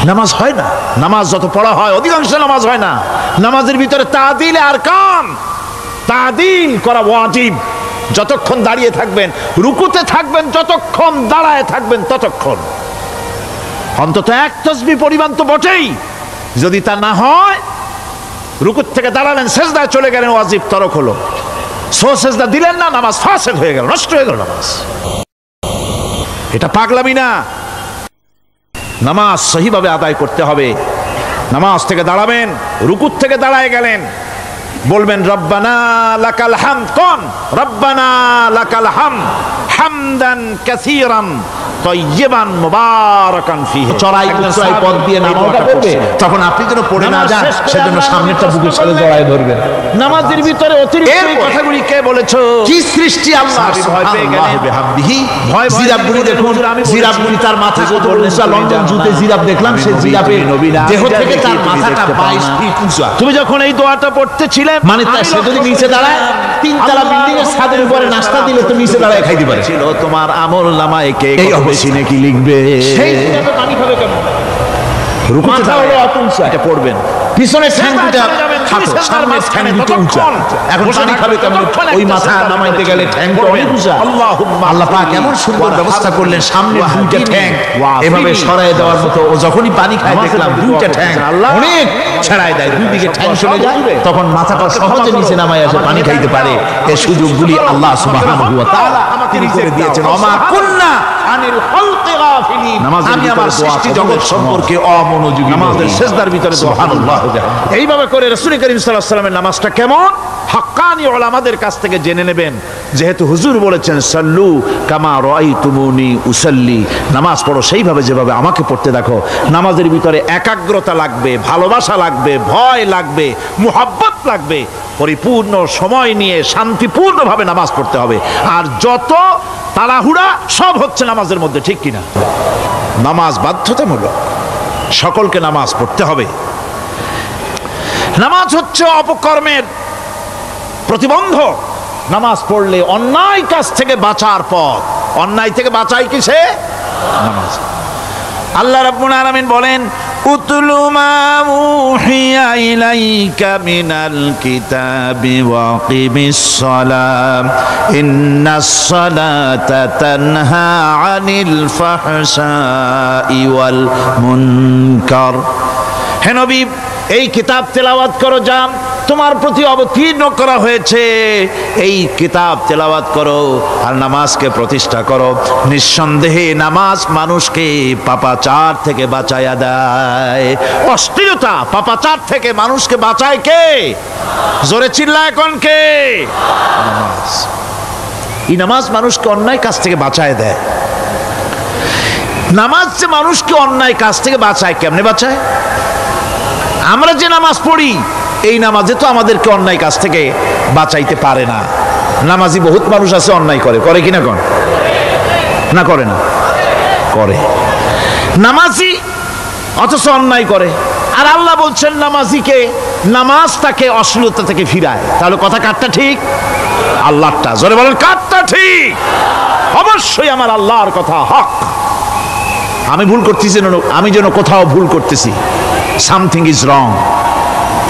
নামাজ হয় না, নামাজ যত পড়া হয় অধিকাংশ নামাজ হয় না। নামাজের ভিতরে তাদিল আরকান, তাদিল করা ওয়াজিব। যতক্ষণ দাঁড়িয়ে থাকবেন, রুকুতে থাকবেন, যতক্ষণ দাঁড়ায় থাকবেন ততক্ষণ অন্তত এক তাসবিহ পরিমাণ তো বটেই। যদি তা না হয়, রুকুত থেকে দাঁড়ালেন, সেজদায় চলে গেলেন, ওয়াজিব তরক হলো, সো সেজদা দিলেন না, নামাজ ফাসেদ হয়ে গেল, নষ্ট হয়ে গেল নামাজ। এটা পাগলামি না। নামাজ সহিভাবে আদায় করতে হবে। নামাজ থেকে দাঁড়াবেন, রুকুত থেকে দাঁড়ায় গেলেন, বলবেন রব্বানা লাকাল হামদ। কোন রব্বানা লাকাল হামদ হামদান কাসীরান তাইয়িবান মুবারাকান ফীহি। চড়াই উচ্চাই পদ দিয়ে নামাজটা পড়বে, তখন আপনি যেন পড়ে না যান, সেজন্য সামনেরটা বুকের সাথে জড়ায় ধরবেন। নামাজের ভিতরে অতিরিক্ত এই কথাগুলি কে বলেছো? কি সৃষ্টি আল্লাহ সুবহানাল্লাহি ওয়া বিহামদিহি। জিরাফগুলি দেখুন, জিরাফগুলি তার মাথা কত উঁচা, লন্ডন জুতে জিরাফ দেখলাম, সে জিরাফের দেহ থেকে তার মাথাটা 22 ফিট উঁচা। তুমি যখন এই দোয়াটা পড়তেছিলে, মানে সে যদি নিচে দাঁড়ায়, 3 তলা বিল্ডিং এর ছাদের উপরে নাস্তা দিলে তো নিচে দাঁড়ায় খাইতে পারে। ছিল তোমার আমলনামায় কে বেশি নাকি লিখবে, সেই পানি খাবে কেমন? রুকুতে দাঁড়ায় এটা পড়বেন, পিছনের ঠ্যাংটা খাটো, সামনের ঠ্যাং দুটো উঁচা, এখন পানি খাবে কেমন? ওই মাথা নামাইতে গেলে ঠ্যাংটা অনেক উঁচা। আল্লাহ পাক এমন সুন্দর ব্যবস্থা করলেন, সামনের দুইটা ঠ্যাং এভাবে সরায় দেওয়ার মতো। ও যখনই পানি খায় দেখলাম দুইটা ঠ্যাং অনেক ছাড়ায় দেয়, দুই দিকে ঠ্যাং চলে যায়, তখন মাথাটা সহজে নিচে নামায় আসে, পানি খাইতে পারে। এই সুযোগগুলি আল্লাহ সুবহানাহু ওয়া তাআলা তিনি করে দিয়েছেন। ওমা কুন্না আনিল খালকি গাফিলিন। আমি আমার সৃষ্টি জগৎ সম্পর্কে অমনোযোগী। আমাদের সিজদার ভিতরে সুবহানাল্লাহ। এইভাবে করে রাসূল করিম সাল্লাল্লাহু আলাইহি ওয়াসাল্লামের নামাজটা কেমন, হাক্কানি উলামাদের কাছ থেকে জেনে নেবেন। যেহেতু হুজুর বলেছেন সাল্লু কামা রাআইতুমুনি উসাল্লি, নামাজ পড়ো সেইভাবে যেভাবে আমাকে পড়তে দেখো। নামাজের ভিতরে একাগ্রতা লাগবে, ভালোবাসা লাগবে, ভয় লাগবে, মুহাব্বত লাগবে। পরিপূর্ণ সময় নিয়ে শান্তিপূর্ণভাবে নামাজ পড়তে হবে। আর যত তাড়াহুড়া সব হচ্ছে নামাজের মধ্যে, ঠিক কিনা? নামাজ বাধ্যতামূলক, সকলকে নামাজ পড়তে হবে। নামাজ হচ্ছে অপকর্মের প্রতিবন্ধক। নামাজ পড়লে অন্যায় কাজ থেকে বাঁচার পথ। অন্যায় থেকে বাঁচাই কিসে? নামাজ। আল্লাহ রাব্বুল আলামিন বলেন, উতলু মা উহিয়া ইলাইকা মিনাল কিতাবি ওয়া কিমিস সালাম ইন্নাস সালাতা তানহা আনিল ফাহশাই ওয়াল মুনকার। হে নবী, এই কিতাব তেলাওয়াত করো, যা তোমার প্রতি অবতীর্ণ করা হয়েছে, এই কিতাব তেলাওয়াত করো আর নামাজকে প্রতিষ্ঠা করো। নিঃসন্দেহে নামাজ মানুষকে পাপাচার থেকে বাঁচায়া দেয়। অশ্লীলতা, পাপাচার থেকে মানুষকে বাঁচায় কে? জোরে চিল্লায় কোন কে? নামাজ। এই নামাজ মানুষকে অন্যায় কাজ থেকে বাঁচায় দেয়। নামাজ যে মানুষকে অন্যায় কাজ থেকে বাঁচায়, কেমনে বাঁচায়? আমরা যে নামাজ পড়ি, এই নামাজে তো আমাদেরকে অন্যায় কাজ থেকে বাঁচাইতে পারে না। নামাজি বহুত মানুষ আছে অন্যায় করে, করে কিনা কোন? না করে না? করে। নামাজি অথচ অন্যায় করে, আর আল্লাহ বলছেন নামাজিকে, নামাজ তাকে অশ্লীলতা থেকে ফিরায়। তাহলে কথা কারটা ঠিক? আল্লাহরটা। জোরে বলেন কারটা ঠিক? অবশ্যই আমার আল্লাহর কথা হক। আমি ভুল করতেছি, আমি যেন কোথাও ভুল করতেছি, সামথিং ইজ রং,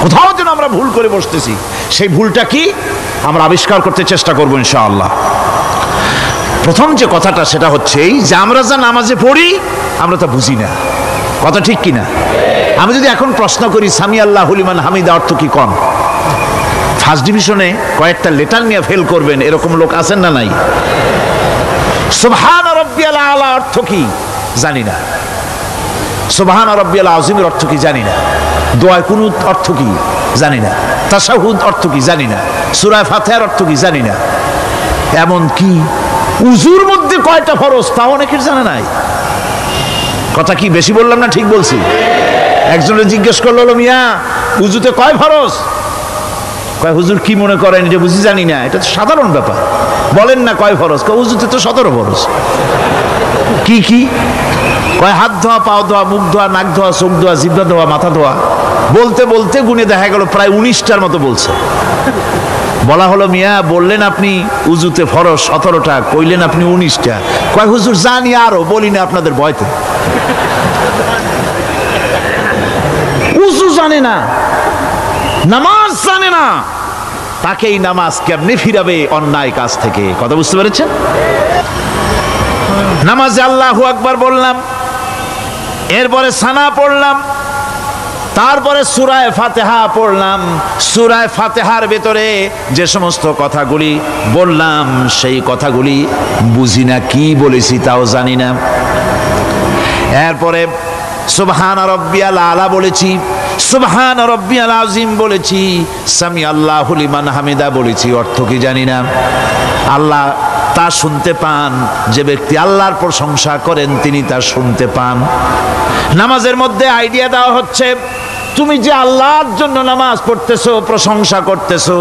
কোথাও যেন আমরা ভুল করে বসতেছি, সেই ভুলটা কি আমরা আবিষ্কার করতে চেষ্টা করবো ইনশাআল্লাহ। প্রথম যে কথাটা সেটা হচ্ছে এই যে আমরা যা নামাজে পড়ি আমরা তা বুঝি না। কথা ঠিক কিনা? আমি যদি এখন প্রশ্ন করি সামি আল্লাহু লিমান হামিদা অর্থ কি কোন, ফার্স্ট ডিভিশনে কয়েকটা লেটার নিয়ে ফেল করবেন এরকম লোক আছেন না নাই? সুবহান রাব্বিয়াল আলা অর্থ কি জানি না, সুবহান রাব্বিয়াল আযীমের অর্থ কি জানি না, দোয়া কুনুত অর্থ কি জানি না, তাশাহুদ অর্থ কি জানি না, সূরা ফাতিহার অর্থ কি জানি না, এমন কি উযুর মধ্যে কয়টা ফরজ তাও অনেকের জানা নাই। কথা কি বেশি বললাম না ঠিক বলছি? একজনে জিজ্ঞেস করলো, মিয়া উযুতে কয় ফরজ? কয় হুজুর কি মনে করেন যে বুঝি জানি না, এটা তো সাধারণ ব্যাপার, বলেন না কয় ফরজ? কয় উযুতে তো 17 ফরজ। কি কি? কয় হাত ধোয়া, পাও ধোয়া, মুখ ধোয়া, নাক ধোয়া, চোখ ধোয়া, জিহ্বা ধোয়া, মাথা ধোয়া। বলতে বলতে গুনে দেখা গেল প্রায় 19টার মতো বলছে। বলা হলো মিয়া বললেন আপনি উযুতে ফরজ 17টা, কইলেন আপনি 19টা। কয় হুজুর জানি আরো, বলি না আপনাদের ভয়তে। উযু জানে না, নামাজ জানে না, তাকে এই নামাজ কেমনে ফিরাবে অন্যায় কাজ থেকে? কথা বুঝতে পেরেছেন? নামাজে আল্লাহু আকবার বললাম, এরপরে সানা পড়লাম, তারপরে সূরা ফাতিহা পড়লাম। সূরা ফাতিহার ভেতরে যে সমস্ত কথাগুলি বললাম সেই কথাগুলি বুঝি না, কি বলেছি তাও জানি না। এরপরে সুবহান রাব্বিয়াল আলা বলেছি, সুবহান রাব্বিয়াল আযীম বলেছি, সামি আল্লাহু লিমান হামিদা বলেছি, অর্থ কি জানি না। আল্লাহ তা শুনতে পান, যে ব্যক্তি আল্লাহর প্রশংসা করেন তিনি তা শুনতে পান। নামাজের মধ্যে আইডিয়া দেওয়া হচ্ছে তুমি যে আল্লাহর জন্য নামাজ পড়তেছো, প্রশংসা করতেছো,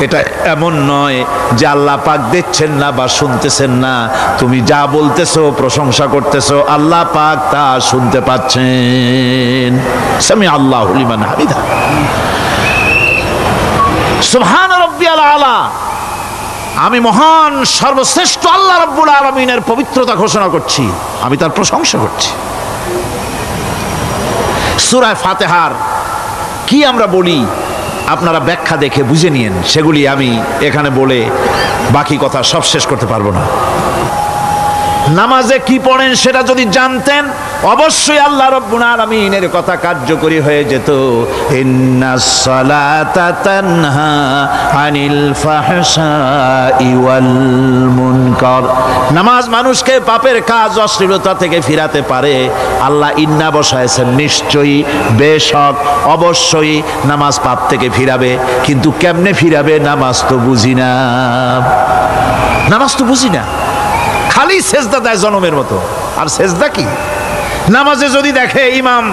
এটা এমন নয় যে আল্লাহ পাক দেখছেন না বা শুনতেছেন না। তুমি যা বলতেছো, প্রশংসা করতেছো, আল্লাহ পাক তা শুনতে পাচ্ছেন। সামি আল্লাহু লিমান হামিদা। সুবহান রাব্বিয়াল আলা, আমি মহান সর্বশ্রেষ্ঠ আল্লাহ রাব্বুল আলামিনের পবিত্রতা ঘোষণা করছি, আমি তার প্রশংসা করছি। সূরা ফাতিহার কি আমরা বলি আপনারা ব্যাখ্যা দেখে বুঝে নিয়েন, সেগুলি আমি এখানে বলে বাকি কথা সব শেষ করতে পারবো না। নামাজে কি পড়েন সেটা যদি জানতেন অবশ্যই আল্লাহ রাব্বুল আলামিনের কথা কার্যকরী হয়ে যেত। ইন্নাস সালাতা তানহা আনিল ফাহশাই ওয়াল মুনকার। নামাজ মানুষকে পাপের কাজ, অশ্লীলতা থেকে ফিরাতে পারে। আল্লাহ ইন্না বসায়ছেন, নিশ্চয়ই, বেশক, অবশ্যই নামাজ পাপ থেকে ফিরাবে। কিন্তু কেমনে ফিরাবে নামাজ তো বুঝি না, নামাজ তো বুঝি না। খালি সেজদা দেয় জনমের মতো, আর সেজদা কি? নামাজে যদি দেখে ইমাম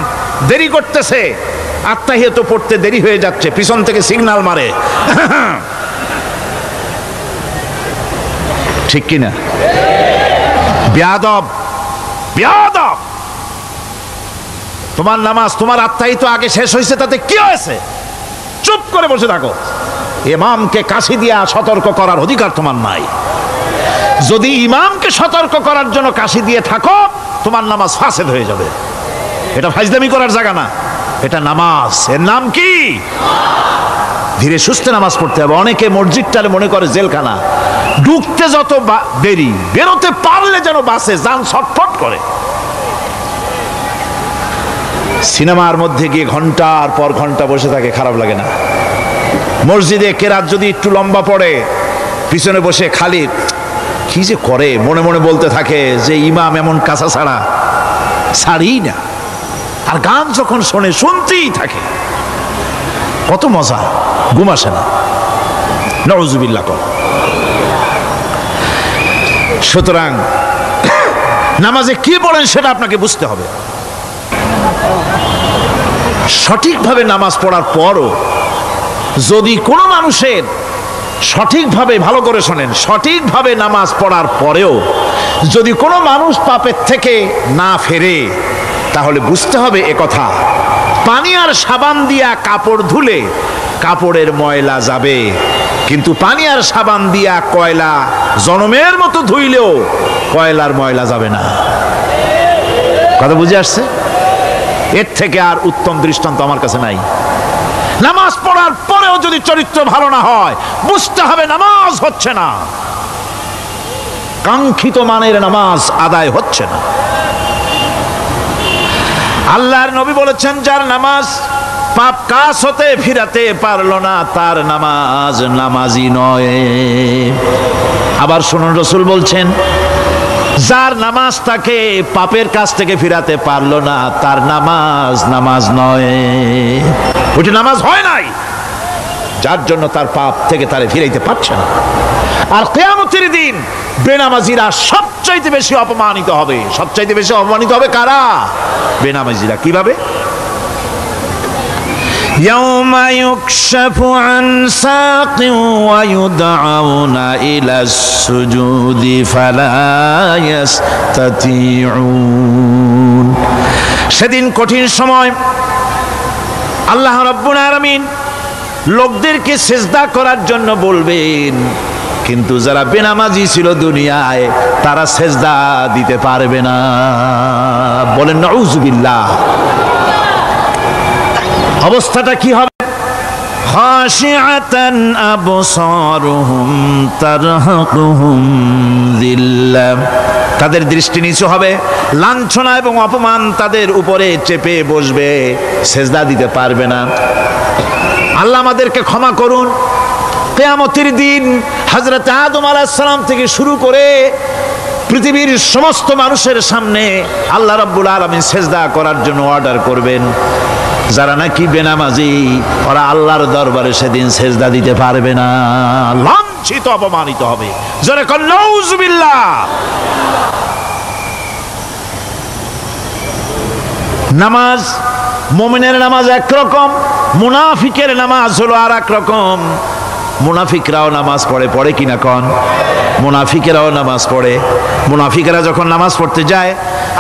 দেরি করতেছে, আত্তাহিয়াত পড়তে দেরি হয়ে যাচ্ছে, পিছন থেকে সিগন্যাল মারে, ঠিক কিনা? বেয়াদব, বেয়াদব। তোমার নামাজ, তোমার আত্তাহিয়াত আগে শেষ হয়েছে, তাতে কি হয়েছে? চুপ করে বসে থাকো। ইমামকে কাশি দিয়া সতর্ক করার অধিকার তোমার নাই। যদি ইমামকে সতর্ক করার জন্য কাশি দিয়ে থাকো, তোমার নামাজ ফাসেদ হয়ে যাবে। এটা ফাজলামি করার জায়গা না, এটা নামাজ। এর নাম কি? ধীরে সুস্থে নামাজ পড়তে হবে। অনেকে মসজিদটারে মনে করে জেলখানা, ঢুকতে যত দেরি, বেরোতে পারলে যেন বাসে যান ছটফট করে। সিনেমার মধ্যে গিয়ে ঘন্টার পর ঘন্টা বসে থাকে, খারাপ লাগে না? মসজিদে কেরাত যদি একটু লম্বা পড়ে, পিছনে বসে খালি কি যে করে মনে মনে বলতে থাকে যে ইমাম এমন কাঁচা ছাড়া ছাড়ি না। আর গান যখন শোনে শুনতেই থাকে, কত মজা, ঘুম আসে না। নাউযুবিল্লাহ। সুতরাং নামাজে কি পড়েন সেটা আপনাকে বুঝতে হবে। সঠিকভাবে নামাজ পড়ার পরও যদি কোনো মানুষের সঠিকভাবে, ভালো করে শোনেন, সঠিকভাবে নামাজ পড়ার পরেও যদি কোনো মানুষ পাপের থেকে না ফেরে, তাহলে বুঝতে হবে একথা, পানি আর সাবান দিয়া কাপড় ধুলে কাপড়ের ময়লা যাবে, কিন্তু পানি আর সাবান দিয়া কয়লা জনমের মতো ধুইলেও কয়লার ময়লা যাবে না। কথা বুঝে আসছে? এর থেকে আর উত্তম দৃষ্টান্ত আমার কাছে নাই। নামাজ পড়ার পরেও যদি চরিত্র ভালো না হয়, বুঝতে হবে নামাজ হচ্ছে না, কাঙ্ক্ষিত মানের নামাজ আদায় হচ্ছে না। আল্লাহর নবী বলেছেন, যার নামাজ পাপ কাজ হতে ফিরাতে পারলো না, তার নামাজ নামাজি নয়। আবার শুনুন, রাসূল বলছেন, যার নামাজ তাকে পাপের কাছ থেকে ফিরাতে পারলো না, তার নামাজ নামাজ নয়, ওইটা নামাজ হয় নাই, যার জন্য তার পাপ থেকে তারে ফিরাইতে পারছে না। আর কিয়ামতের দিন বেনামাজিরা সবচাইতে বেশি অপমানিত হবে। সবচাইতে বেশি অপমানিত হবে কারা? বেনামাজিরা। কিভাবে? يوم يكشف عن ساق ويدعون إلى السجود فلا يستطيعون। সেদিন কঠিন সময় আল্লাহ রাব্বুল আলামিন লোকদেরকে সিজদা করার জন্য বলবেন, কিন্তু যারা বেনামাজি ছিল দুনিয়ায়, তারা সিজদা দিতে পারবে না। বলেন নাউযুবিল্লাহ। অবস্থাটা কি হবে? খাশিআতান আবসারুহুম তারহাকুহুম যিল্লাহ। তাদের দৃষ্টি নিচু হবে, লাঞ্ছনা এবং অপমান তাদের উপরে চেপে বসবে, সিজদা দিতে পারবে না। আল্লাহ আমাদেরকে ক্ষমা করুন। কিয়ামতের দিন হযরত আদম আলাইহিস সালাম থেকে শুরু করে পৃথিবীর সমস্ত মানুষের সামনে আল্লাহ রাব্বুল আলামিন সিজদা করার জন্য অর্ডার করবেন। যারা নাকি বেনামাজি, ওরা আল্লাহর দরবারে সেদিন সিজদা দিতে পারবে না, লাঞ্ছিত অপমানিত হবে। জোরে কর নাউযুবিল্লাহ। নামাজ, মুমিনের নামাজ একরকম, মুনাফিকের নামাজ হলো আর এক রকম। মুনাফিকরাও নামাজ পড়ে, পড়ে কিনা কন? মুনাফিকেরাও নামাজ পড়ে। মুনাফিকেরা যখন নামাজ পড়তে যায়,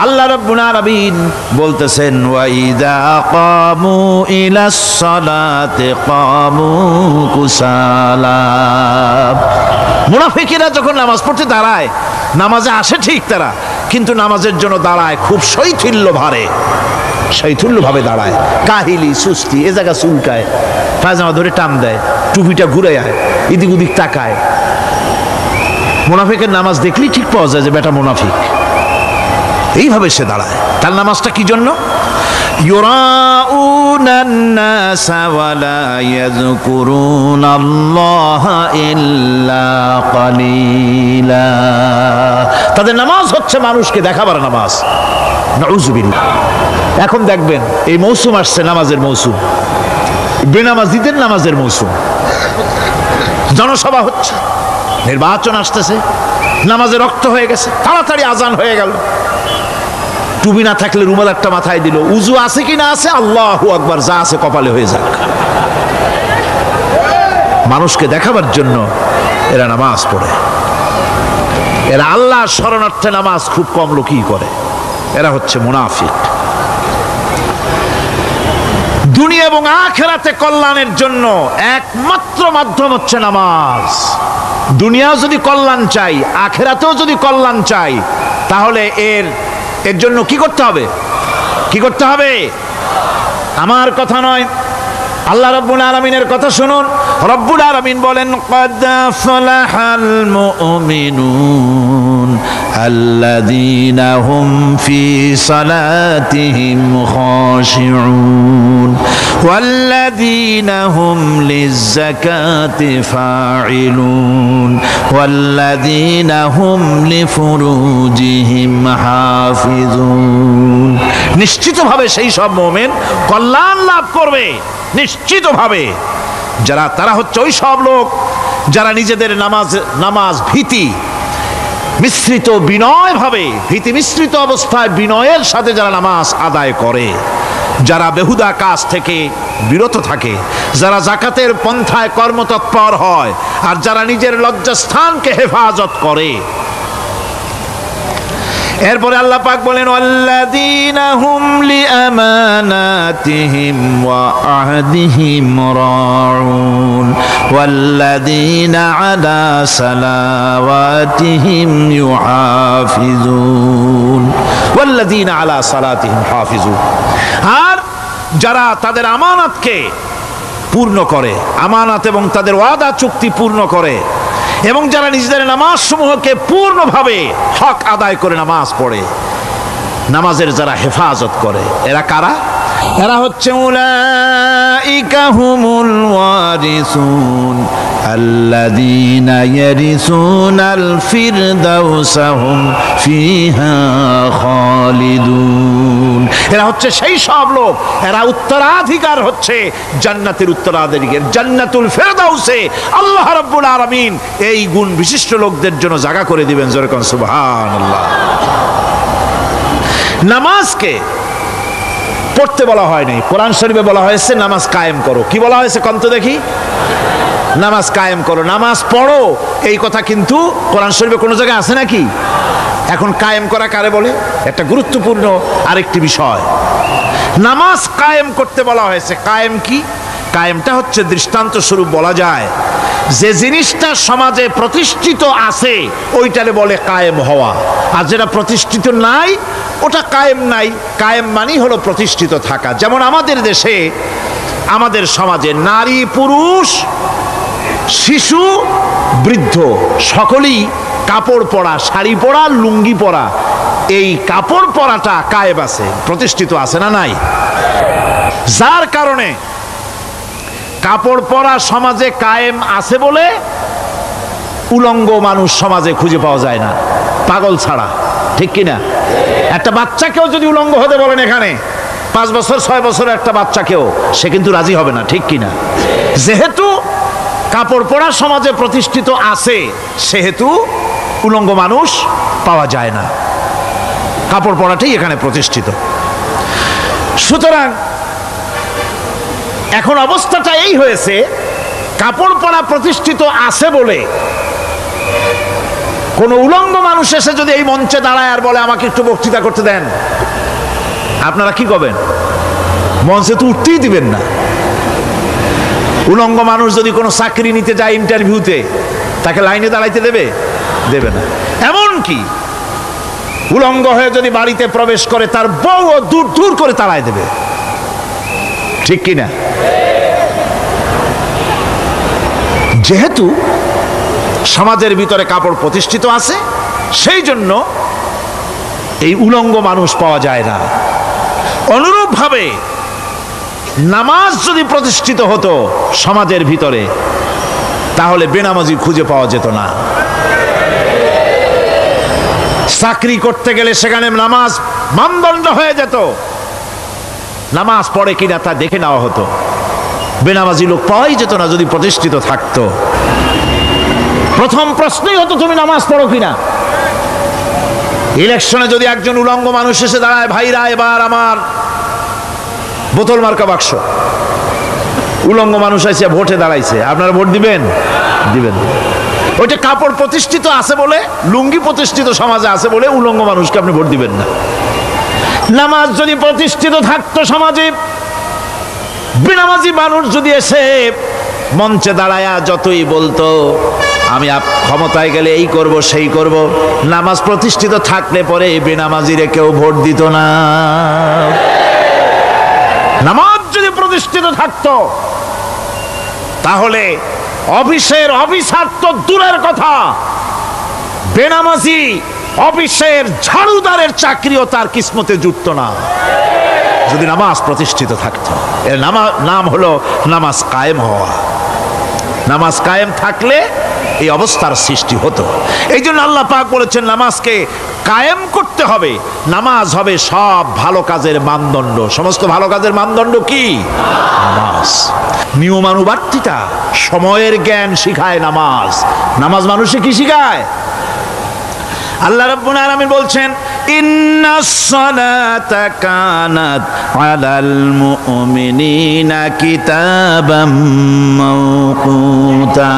আল্লাহ রাব্বুল আলামিন বলতেছেন, ওয়াইদা কামু ইলাস সালাতি কামু কুসালা। মুনাফিকেরা যখন নামাজ পড়তে দাঁড়ায়, নামাজে আসে ঠিক তারা, কিন্তু নামাজের জন্য দাঁড়ায় খুব শৈথিল্য ভারে, শৈথিল্যভাবে দাঁড়ায়, কাহিলি সুস্তি, এ জায়গা চুলকায়, পায়জামা ধরে টান দেয়, টুপিটা ঘুরে যায়, এদিক ওদিক তাকায়। মুনাফিকের নামাজ দেখলেই ঠিক পাওয়া যায় যে বেটা মুনাফিক। এইভাবে সে দাঁড়ায়। তার নামাজটা কি জন্য? ইউরাউনান নাসা ওয়ালা ইয়াযকুরুনাল্লাহা ইল্লা কালিলা। তাদের নামাজ হচ্ছে মানুষকে দেখাবার নামাজ। নাউযুবিল্লাহ। এখন দেখবেন এই মৌসুম আসছে, নামাজের মৌসুম, বেনামাজিদের নামাজের মৌসুম। জনসভা হচ্ছে, নির্বাচন আসতেছে, নামাজে রক্ত হয়ে গেছে, তাড়াতাড়ি আজান হয়ে গেল, টুপি না থাকলে রুমাল একটা মাথায় দিল, উজু আছে কি না আছে, আল্লাহু আকবার, যা আছে কপালে হয়ে যাক। মানুষকে দেখাবার জন্য এরা নামাজ পড়ে। এরা আল্লাহ শরণার্থে নামাজ খুব কম লোকই করে। এরা হচ্ছে মুনাফিক। দুনিয়া এবং আখিরাতে কল্যাণের জন্য একমাত্র মাধ্যম হচ্ছে নামাজ। দুনিয়াও যদি কল্যাণ চাই, আখিরাতেও যদি কল্যাণ চাই, তাহলে এর জন্য কি করতে হবে? কি করতে হবে? আমার কথা নয়, আল্লাহ রাব্বুল আলামিনের কথা শুনুন। রব্বুল আলামিন বলেন, ক্বাদ আফলাহাল মুমিনুন আল্লাযীনা হুম ফি সালাতিহিম খাশিউন ওয়াল্লাযীনা হুম লিয-যাকাতি ফাঈলুন ওয়াল্লাযীনা হুম লিফুরুজিহিম হাফিজুন। নিশ্চিতভাবে সেই সব মুমিন কল্যাণ লাভ করবে, নিশ্চিতভাবে। যারা, তারা হচ্ছে ওই সব লোক যারা নিজেদের নামাজ ভীতি মিশ্রিত, বিনয় ভাবে, ভীতি মিশ্রিত অবস্থায় বিনয়ের সাথে যারা নামাজ আদায় করে। যারা বেহুদা কাজ থেকে বিরত থাকে, যারা যাকাতের পন্থায় কর্মতৎপর হয়, আর যারা নিজের লজ্জাস্থানকে হেফাজত করে। এরপরে আল্লাহ পাক বলেন ওয়াল্লাযীনা হুম লিআমানাতিহিম ওয়া আহদিহিম রাউন ওয়াল্লাযীনা আলা সালাওয়াতিহিম ইউহাফিজুন ওয়াল্লাযীনা আলা সালাতিহিম হাফিজুন। আর যারা তাদের আমানতকে পূর্ণ করে, আমানত এবং তাদের ওয়াদা চুক্তি পূর্ণ করে, এবং যারা নিজেদের নামাজ সমূহকে পূর্ণভাবে হক আদায় করে নামাজ পড়ে, নামাজের যারা হেফাজত করে, এরা কারা? এরা হচ্ছে উলাইকা হুমুল ওয়ারিসুন আল্লাযীনা ইয়ারিসুনাল ফিরদাউসা হুম ফিহা খালিদুন। এরা হচ্ছে সেই সব লোক, এরা উত্তরাধিকার হচ্ছে জান্নাতের উত্তরাধিকার, জান্নাতুল ফিরদাউসে আল্লাহ রাব্বুল আলামিন এই গুণ বিশিষ্ট লোকদের জন্য জায়গা করে দিবেন। জোরে কোন সুবহানাল্লাহ। নামাজকে পড়তে বলা হয় নাই, কোরআন শরীফে বলা হয়েছে নামাজ কায়েম করো। কি বলা হয়েছে কন্ত দেখি? নামাজ কায়েম করো, নামাজ পড়ো। এই কথা কিন্তু কোরআন শরীফে কোনো জায়গায় আছে নাকি? এখন কায়েম করা কারে বলে? একটা গুরুত্বপূর্ণ আরেকটি বিষয়, নামাজ কায়েম করতে বলা হয়েছে। কায়েম কি? কায়েমটা হচ্ছে দৃষ্টান্ত স্বরূপ বলা যায় যে জিনিসটা সমাজে প্রতিষ্ঠিত আছে ওইটারে বলে কায়েম হওয়া, আর যেটা প্রতিষ্ঠিত নাই ওটা কায়েম নাই। কায়েম মানেই হলো প্রতিষ্ঠিত থাকা। যেমন আমাদের দেশে, আমাদের সমাজে নারী পুরুষ শিশু বৃদ্ধ সকলেই কাপড় পরা, শাড়ি পরা, লুঙ্গি পরা, এই কাপড় পরাটা কায়েম আছে, প্রতিষ্ঠিত আছে না নাই? যার কারণে কাপড় পরা সমাজে কায়েম আছে বলে উলঙ্গ মানুষ সমাজে খুঁজে পাওয়া যায় না, পাগল ছাড়া। ঠিক কিনা? একটা বাচ্চাকেও যদি উলঙ্গ হতে বলেন এখানে, 5 বছর 6 বছরের একটা বাচ্চাকেও, সে কিন্তু রাজি হবে না। ঠিক কিনা? যেহেতু কাপড় পরা সমাজে প্রতিষ্ঠিত আছে সেহেতু উলঙ্গ মানুষ পাওয়া যায় না, কাপড় পরাটাই এখানে প্রতিষ্ঠিত। সুতরাং এখন অবস্থাটা এই হয়েছে, কাপড় পরা প্রতিষ্ঠিত আছে বলে কোন উলঙ্গ মানুষ এসে যদি এই মঞ্চে দাঁড়ায় আর বলে আমাকে একটু বক্তৃতা করতে দেন, আপনারা কি করবেন? মঞ্চে তো উঠতেই দিবেন না। উলঙ্গ মানুষ যদি কোনো চাকরি নিতে যায় ইন্টারভিউতে, তাকে লাইনে দাঁড়াইতে দেবে? দেবে না। এমন কি উলঙ্গ হয়ে যদি বাড়িতে প্রবেশ করে, তার বউ দূর দূর করে তাড়ায় দেবে। ঠিক কিনা? যেহেতু সমাজের ভিতরে কাপড় প্রতিষ্ঠিত আছে, সেই জন্য এই উলঙ্গ মানুষ পাওয়া যায় না। অনুরূপভাবে নামাজ যদি প্রতিষ্ঠিত হতো সমাজের ভিতরে, তাহলে বেনামাজি খুঁজে পাওয়া যেত না। চাকরি করতে গেলে সেখানে নামাজ মানদণ্ড হয়ে যেত, নামাজ পড়ে কিনা তা দেখে নেওয়া হতো। বেনামাজি লোক পাওয়াই যেত না যদি প্রতিষ্ঠিত থাকতো। প্রথম প্রশ্নই হতো তুমি নামাজ পড়ো কিনা। ইলেকশনে যদি একজন উলঙ্গ মানুষ এসে দাঁড়ায়, ভাইরা এবার আমার বোতল মার্কা বাক্স, উলঙ্গ মানুষ এসে ভোটে দাঁড়াইছে, আপনারা ভোট দিবেন? দিবেন। ওইটা কাপড় প্রতিষ্ঠিত আছে বলে, লুঙ্গি প্রতিষ্ঠিত সমাজে আছে বলে উলঙ্গ মানুষকে আপনি ভোট দিবেন না। নামাজ যদি প্রতিষ্ঠিত থাকতো সমাজে, বেনামাজি মানুষ যদি এসে মঞ্চে দাঁড়ায়া যতই বলতো আমি ক্ষমতায় গেলে এই করব সেই করব, নামাজ প্রতিষ্ঠিত থাকলে পরে বেনামাজিরে কেউ ভোট দিত না। নামাজ যদি প্রতিষ্ঠিত থাকতো তাহলে অফিসের অফিসার তো দূরের কথা, বেনামাজি অফিসের ঝাড়ুদারের চাকরিও তার কিসমতে জুটত না যদি নামাজ প্রতিষ্ঠিত থাকতো। এর নাম হলো নামাজ কায়েম হওয়া। নামাজ কায়েম থাকলে এই অবস্থার সৃষ্টি হতো। এই জন্য আল্লাহ পাক বলেছেন নামাজকে কায়েম করতে হবে। নামাজ হবে সব ভালো কাজের মানদণ্ড। সমস্ত ভালো কাজের মানদণ্ড কি? নামাজ। নিয়মানুবর্তিতা, সময়ের জ্ঞান শিখায় নামাজ। নামাজ মানুষে কি শিখায়? আল্লাহ রাব্বুল আলামিন বলছেন ইন্নাস সালাতা কানাত আলাল মুমিনিনা কিতাবাম মাওকুতা।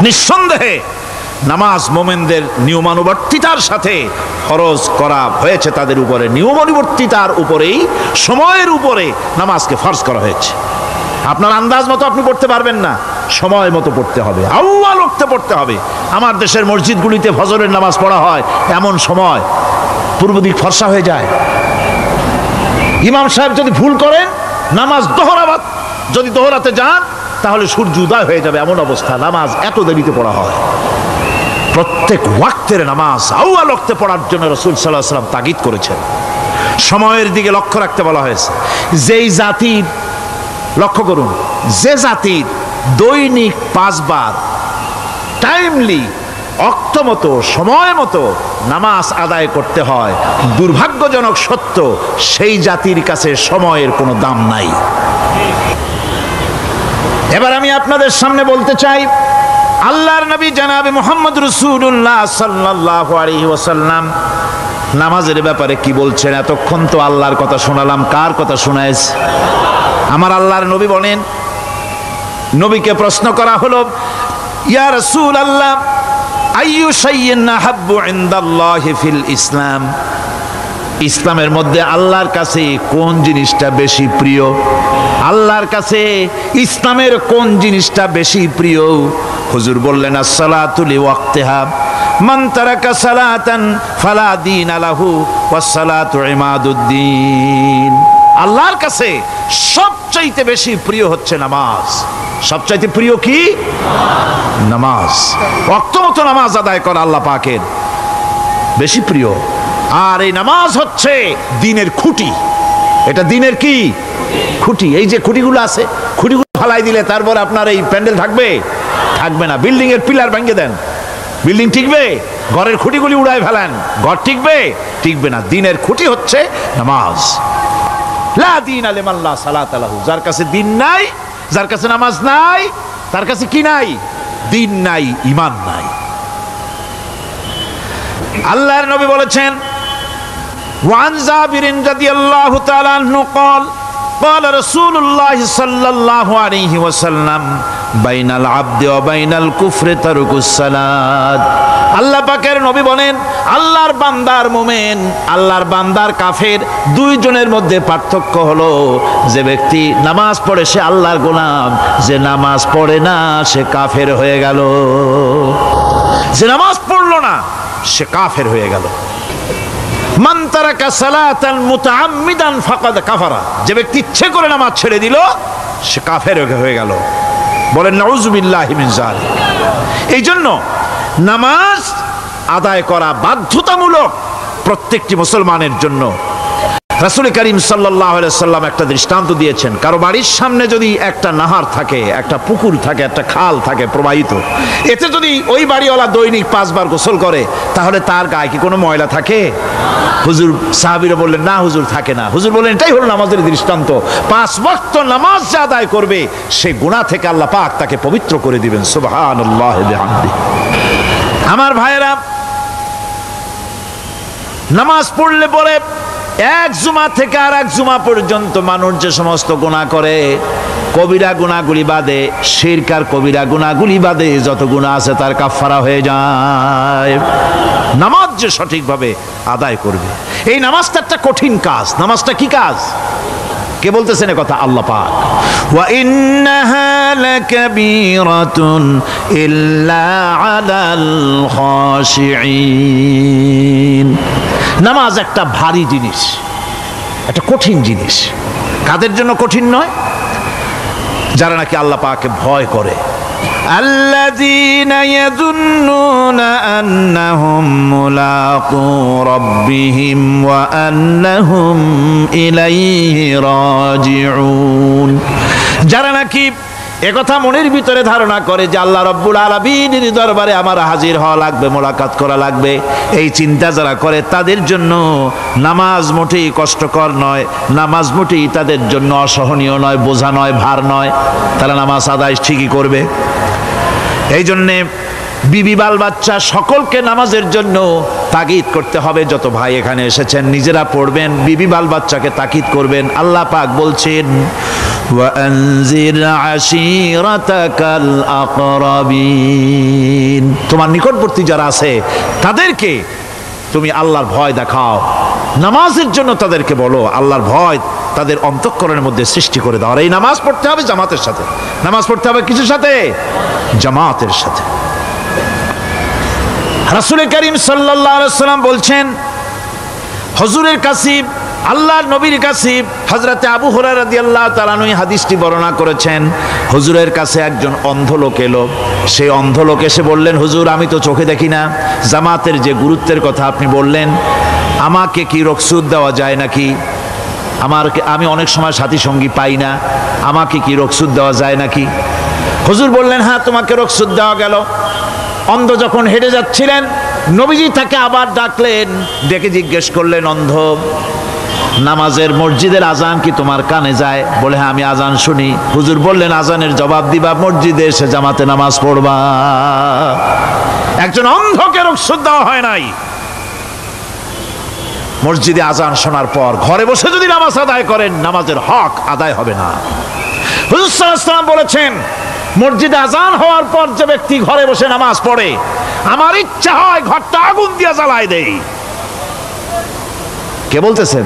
নিঃসন্দেহে নামাজ মোমেনদের নিয়মানুবর্তিতার সাথে ফরজ করা হয়েছে, তাদের উপরে নিয়মানুবর্তিতার উপরেই, সময়ের উপরে নামাজকে ফরজ করা হয়েছে। আপনার আন্দাজ মতো আপনি পড়তে পারবেন না, সময় মতো পড়তে হবে, আউয়াল ওয়াক্তে পড়তে হবে। আমার দেশের মসজিদগুলিতে ফজরের নামাজ পড়া হয় এমন সময় পূর্ব দিক ফর্সা হয়ে যায়। ইমাম সাহেব যদি ভুল করেন, নামাজ যদি দোহরাতে যান, তাহলে সূর্য উদয় হয়ে যাবে, এমন অবস্থা। নামাজ এত দেরিতে পড়া হয়। প্রত্যেক ওয়াক্তের নামাজ আউয়াল ওয়াক্তে পড়ার জন্য রাসূল সাল্লাল্লাহু আলাইহি ওয়াসাল্লাম তাগিদ করেছেন। সময়ের দিকে লক্ষ্য রাখতে বলা হয়েছে। যেই জাতির, লক্ষ্য করুন, যে জাতির দৈনিক 5 বার টাইমলি, অক্ত মতো, সময় মতো নামাজ আদায় করতে হয়, দুর্ভাগ্যজনক সত্য, সেই জাতির কাছে সময়ের কোনো দাম নাই। এবার আমি আপনাদের সামনে বলতে চাই, আল্লাহর নবী জনাবে মুহাম্মদ রাসূলুল্লাহ সাল্লাল্লাহু আলাইহি ওয়াসাল্লাম নামাজের ব্যাপারে কি বলছেন। এতক্ষণ তো আল্লাহর কথা শোনালাম, কার কথা শোনাইছে? আমার আল্লাহর নবী বলেন, নবীকে প্রশ্ন করা হলো, ইয়া রাসূলুল্লাহ আইয়ু শাইইন আহাব্বু ইনদাল্লাহি ফিল ইসলাম, ইসলামের মধ্যে আল্লাহর কাছে কোন জিনিসটা বেশি প্রিয়? আল্লাহর কাছে ইসলামের কোন জিনিসটা বেশি প্রিয়? হুজুর বললেন, as-salatu li waqtiha, মান তারাকা সালাতান ফালা দীন লাহু ওয়াস-সালাতু ইমাদুদ্দিন। আল্লাহর কাছে সবচাইতে বেশি প্রিয় হচ্ছে নামাজ। সবচাইতে প্রিয় কি? নামাজ। ওয়াক্ত মতো নামাজ আদায় করা আল্লাহ পাকের বেশি প্রিয়। আর এই নামাজ হচ্ছে দিনের খুঁটি। এটা দিনের কি? খুঁটি। এই যে খুঁটিগুলো আছে, খুঁটিগুলো ফালাই দিলে তারপর আপনার এই প্যান্ডেল থাকবে? থাকবে না। বিল্ডিং এর পিলার ভেঙে দেন, বিল্ডিং টিকবে? ঘরের খুঁটিগুলি উড়ায় ফেলেন, ঘর টিকবে? টিকবে না। দিনের খুঁটি হচ্ছে নামাজ। লা দীন লিমান লা সালাতা লাহু, যার কাছে দিন নাই, যার কাছে নামাজ নাই, তার কাছে কি নাই? দিন নাই, ঈমান নাই। আল্লাহর নবী বলেছেন, ওয়ান জাবিরিন রাদিয়াল্লাহু তাআলা আনহু قال قال رسول الله صلى الله عليه وسلم بين العبد وبين الكفر ترك الصلاة। আল্লাহ পাকের নবী বলেন, আল্লাহর বান্দার মুমিন, আল্লাহর বান্দার কাফের, দুইজনের মধ্যে পার্থক্য হলো, যে ব্যক্তি নামাজ পড়ে সে আল্লাহর গোলাম, যে নামাজ পড়ে না সে কাফের হয়ে গেল। যে নামাজ পড়লো না সে কাফের হয়ে গেল। মান তারাকা সালাতান মুতাআম্মিদান ফাকাদ কাফারা, যে ব্যক্তি ইচ্ছে করে নামাজ ছেড়ে দিল সে কাফের হয়ে গেল। বলেন নাউযুবিল্লাহি মিন যালিক। এই জন্য নামাজ আদায় করা বাধ্যতামূলক প্রত্যেকটি মুসলমানের জন্য। রাসূল করিম সাল্লাল্লাহু আলাইহি সাল্লাম একটা দৃষ্টান্ত দিয়েছেন। কারো বাড়ির সামনে যদি একটা নাহার থাকে, একটা পুকুর থাকে, একটা খাল থাকে প্রবাহিত, এতে যদি ওই বাড়িওয়ালা দৈনিক 5 বার গোসল করে, তাহলে তার গায়ে কি কোনো ময়লা থাকে? হুজুর, সাহাবীরা বললেন, না হুজুর, থাকে না। হুজুর বললেন, এটাই হলো নামাজের দৃষ্টান্ত। 5 ওয়াক্ত নামাজ যে আদায় করবে, সেই গুনাহ থেকে আল্লাহ পাক তাকে পবিত্র করে দিবেন। সুবহানাল্লাহি ওয়া বিহামদিহি। আমার ভাইয়েরা, নামাজ পড়লে পরে এক জুমা থেকে আর এক জুমা পর্যন্ত মানুষ যে সমস্ত গুনাহ করে, কবিরা গুনাহগুলি বাদে, শিরক আর কবিরা গুনাহগুলি বাদে যত গুনাহ আছে তার কাফারা হয়ে যায়। নামাজ যে সঠিকভাবে আদায় করবে, এই নামাজটা একটা কঠিন কাজ। নামাজটা কি কাজ? কে বলতেছেন এ কথা? আল্লাহ পাক। ওয়া ইন্নাহা লাকাবীরাতুন ইল্লা আলাল খাশিঈন। নামাজ একটা ভারী জিনিস, একটা কঠিন জিনিস। কাদের জন্য কঠিন নয়? যারা নাকি আল্লাহ পাককে ভয় করে। আল্লাযীনা ইয়াযুন্নুনা আন্নাহুম মুলাকু রাব্বিহিম ওয়া আন্নাহুম ইলাইহি রাজিউন। যারা নাকি একথা মনের ভিতরে ধারণা করে যে আল্লাহ রাব্বুল আলামিনের দরবারে আমার হাজির হওয়া লাগবে, মোলাকাত করা লাগবে, এই চিন্তা যারা করে, তাদের জন্য নামাজ মোটেই কষ্টকর নয়, নামাজ মোটেই তাদের জন্য অসহনীয় নয়, বোঝা নয়, ভার নয়। তারা নামাজ আদায় ঠিকই করবে। এই জন্যে বিবি বাল বাচ্চা সকলকে নামাজের জন্য তাগিদ করতে হবে। যত ভাই এখানে এসেছেন নিজেরা পড়বেন, বিবি বাল বাচ্চাকে তাকিদ করবেন। আল্লাহ পাক বলছেন ওয়ানজির আশিরাতাকাল আকরাবিন, তোমার নিকটবর্তী যারা আছে তাদেরকে তুমি আল্লাহর ভয় দেখাও, নামাজের জন্য তাদেরকে বলো, আল্লাহর ভয় তাদের অন্তঃকরণের মধ্যে সৃষ্টি করে দাও। আর এই নামাজ পড়তে হবে জামাতের সাথে। নামাজ পড়তে হবে কিসের সাথে? জামাতের সাথে। রাসূল করিম সাল্লাল্লাহু আলাইহি ওয়াসাল্লাম বলছেন, হুজুরের কাছে, আল্লাহর নবীর কাছে হযরতে আবু হুরায়রা রাদিয়াল্লাহু তাআলা আনহু হাদিসটি বর্ণনা করেছেন। হুজুরের কাছে একজন অন্ধ লোক এলো। সেই অন্ধ লোক এসে বললেন, হুজুর আমি তো চোখে দেখি না, জামাতের যে গুরুত্বের কথা আপনি বললেন, আমাকে কি রুখসত দেওয়া যায় নাকি? আমি অনেক সময় সাথী সঙ্গী পাই না, আমাকে কি রুখসত দেওয়া যায় নাকি? হুজুর বললেন, হ্যাঁ তোমাকে রুখসত দেওয়া গেল। অন্ধ যখন হেঁটে যাচ্ছিলেন, নবীজি তাকে আবার ডাকলেন, ডেকে জিজ্ঞেস করলেন, অন্ধ নামাজের মসজিদের আজান কি তোমার কানে যায়? বলে, হ্যাঁ আমি আজান শুনি। হুজুর বললেন, আজানের জবাব দিবা, মসজিদে এসে জামাতে নামাজ পড়বা। একজন অন্ধকে রুখসত দেওয়া হয় নাই। মসজিদে আজান শোনার পর ঘরে বসে যদি নামাজ আদায় করেন, নামাজের হক আদায় হবে না। হুজুর সাল্লাল্লাহু আলাইহি ওয়াসাল্লাম বলেছেন, মসজিদে আজান হওয়ার পর যে ব্যক্তি ঘরে বসে নামাজ পড়ে, আমার ইচ্ছা হয় ঘরটা আগুন দিয়ে জ্বালায় দেই। কে বলতেছেন?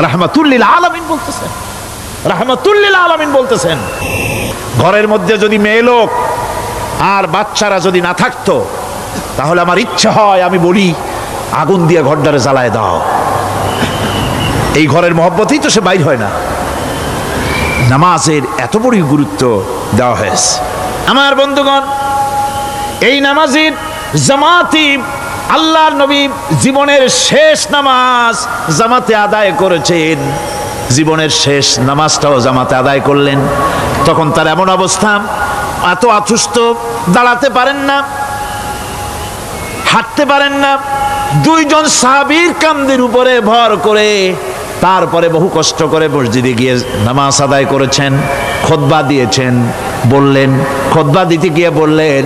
রাহমাতুল লিল আলামিন বলতেছেন। রাহমাতুল লিল আলামিন বলতেছেন। ঘরের মধ্যে যদি মেয়ে লোক আর বাচ্চারা যদি না থাকতো, তাহলে আমার ইচ্ছা হয় আমি বলি আগুন দিয়ে ঘরটারে জ্বালায় দাও। এই ঘরের মহব্বতেই তো সে বাইর হয় না। নামাজের এত বড় গুরুত্ব দেওয়া হয়েছে। আমার বন্ধুগণ, এই নামাজের জামাতি আল্লাহর নবী জীবনের শেষ নামাজ জামাতে আদায় করেছেন। জীবনের শেষ নামাজটাও জামাতে আদায় করলেন। তখন তার এমন অবস্থা, এত অসুস্থ, দাঁড়াতে পারেন না, হাঁটতে পারেন না। দুইজন সাহাবীর কাঁধের উপরে ভর করে তারপরে বহু কষ্ট করে মসজিদে গিয়ে নামাজ আদায় করেছেন। খুতবা দিয়েছেন। বললেন, খুতবা দিতে গিয়ে বললেন,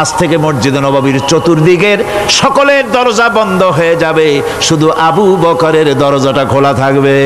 আজ থেকে মসজিদে নববীর চতুর্দিকের সকলের দরজা বন্ধ হয়ে যাবে, শুধু আবু বকরের দরজাটা খোলা থাকবে।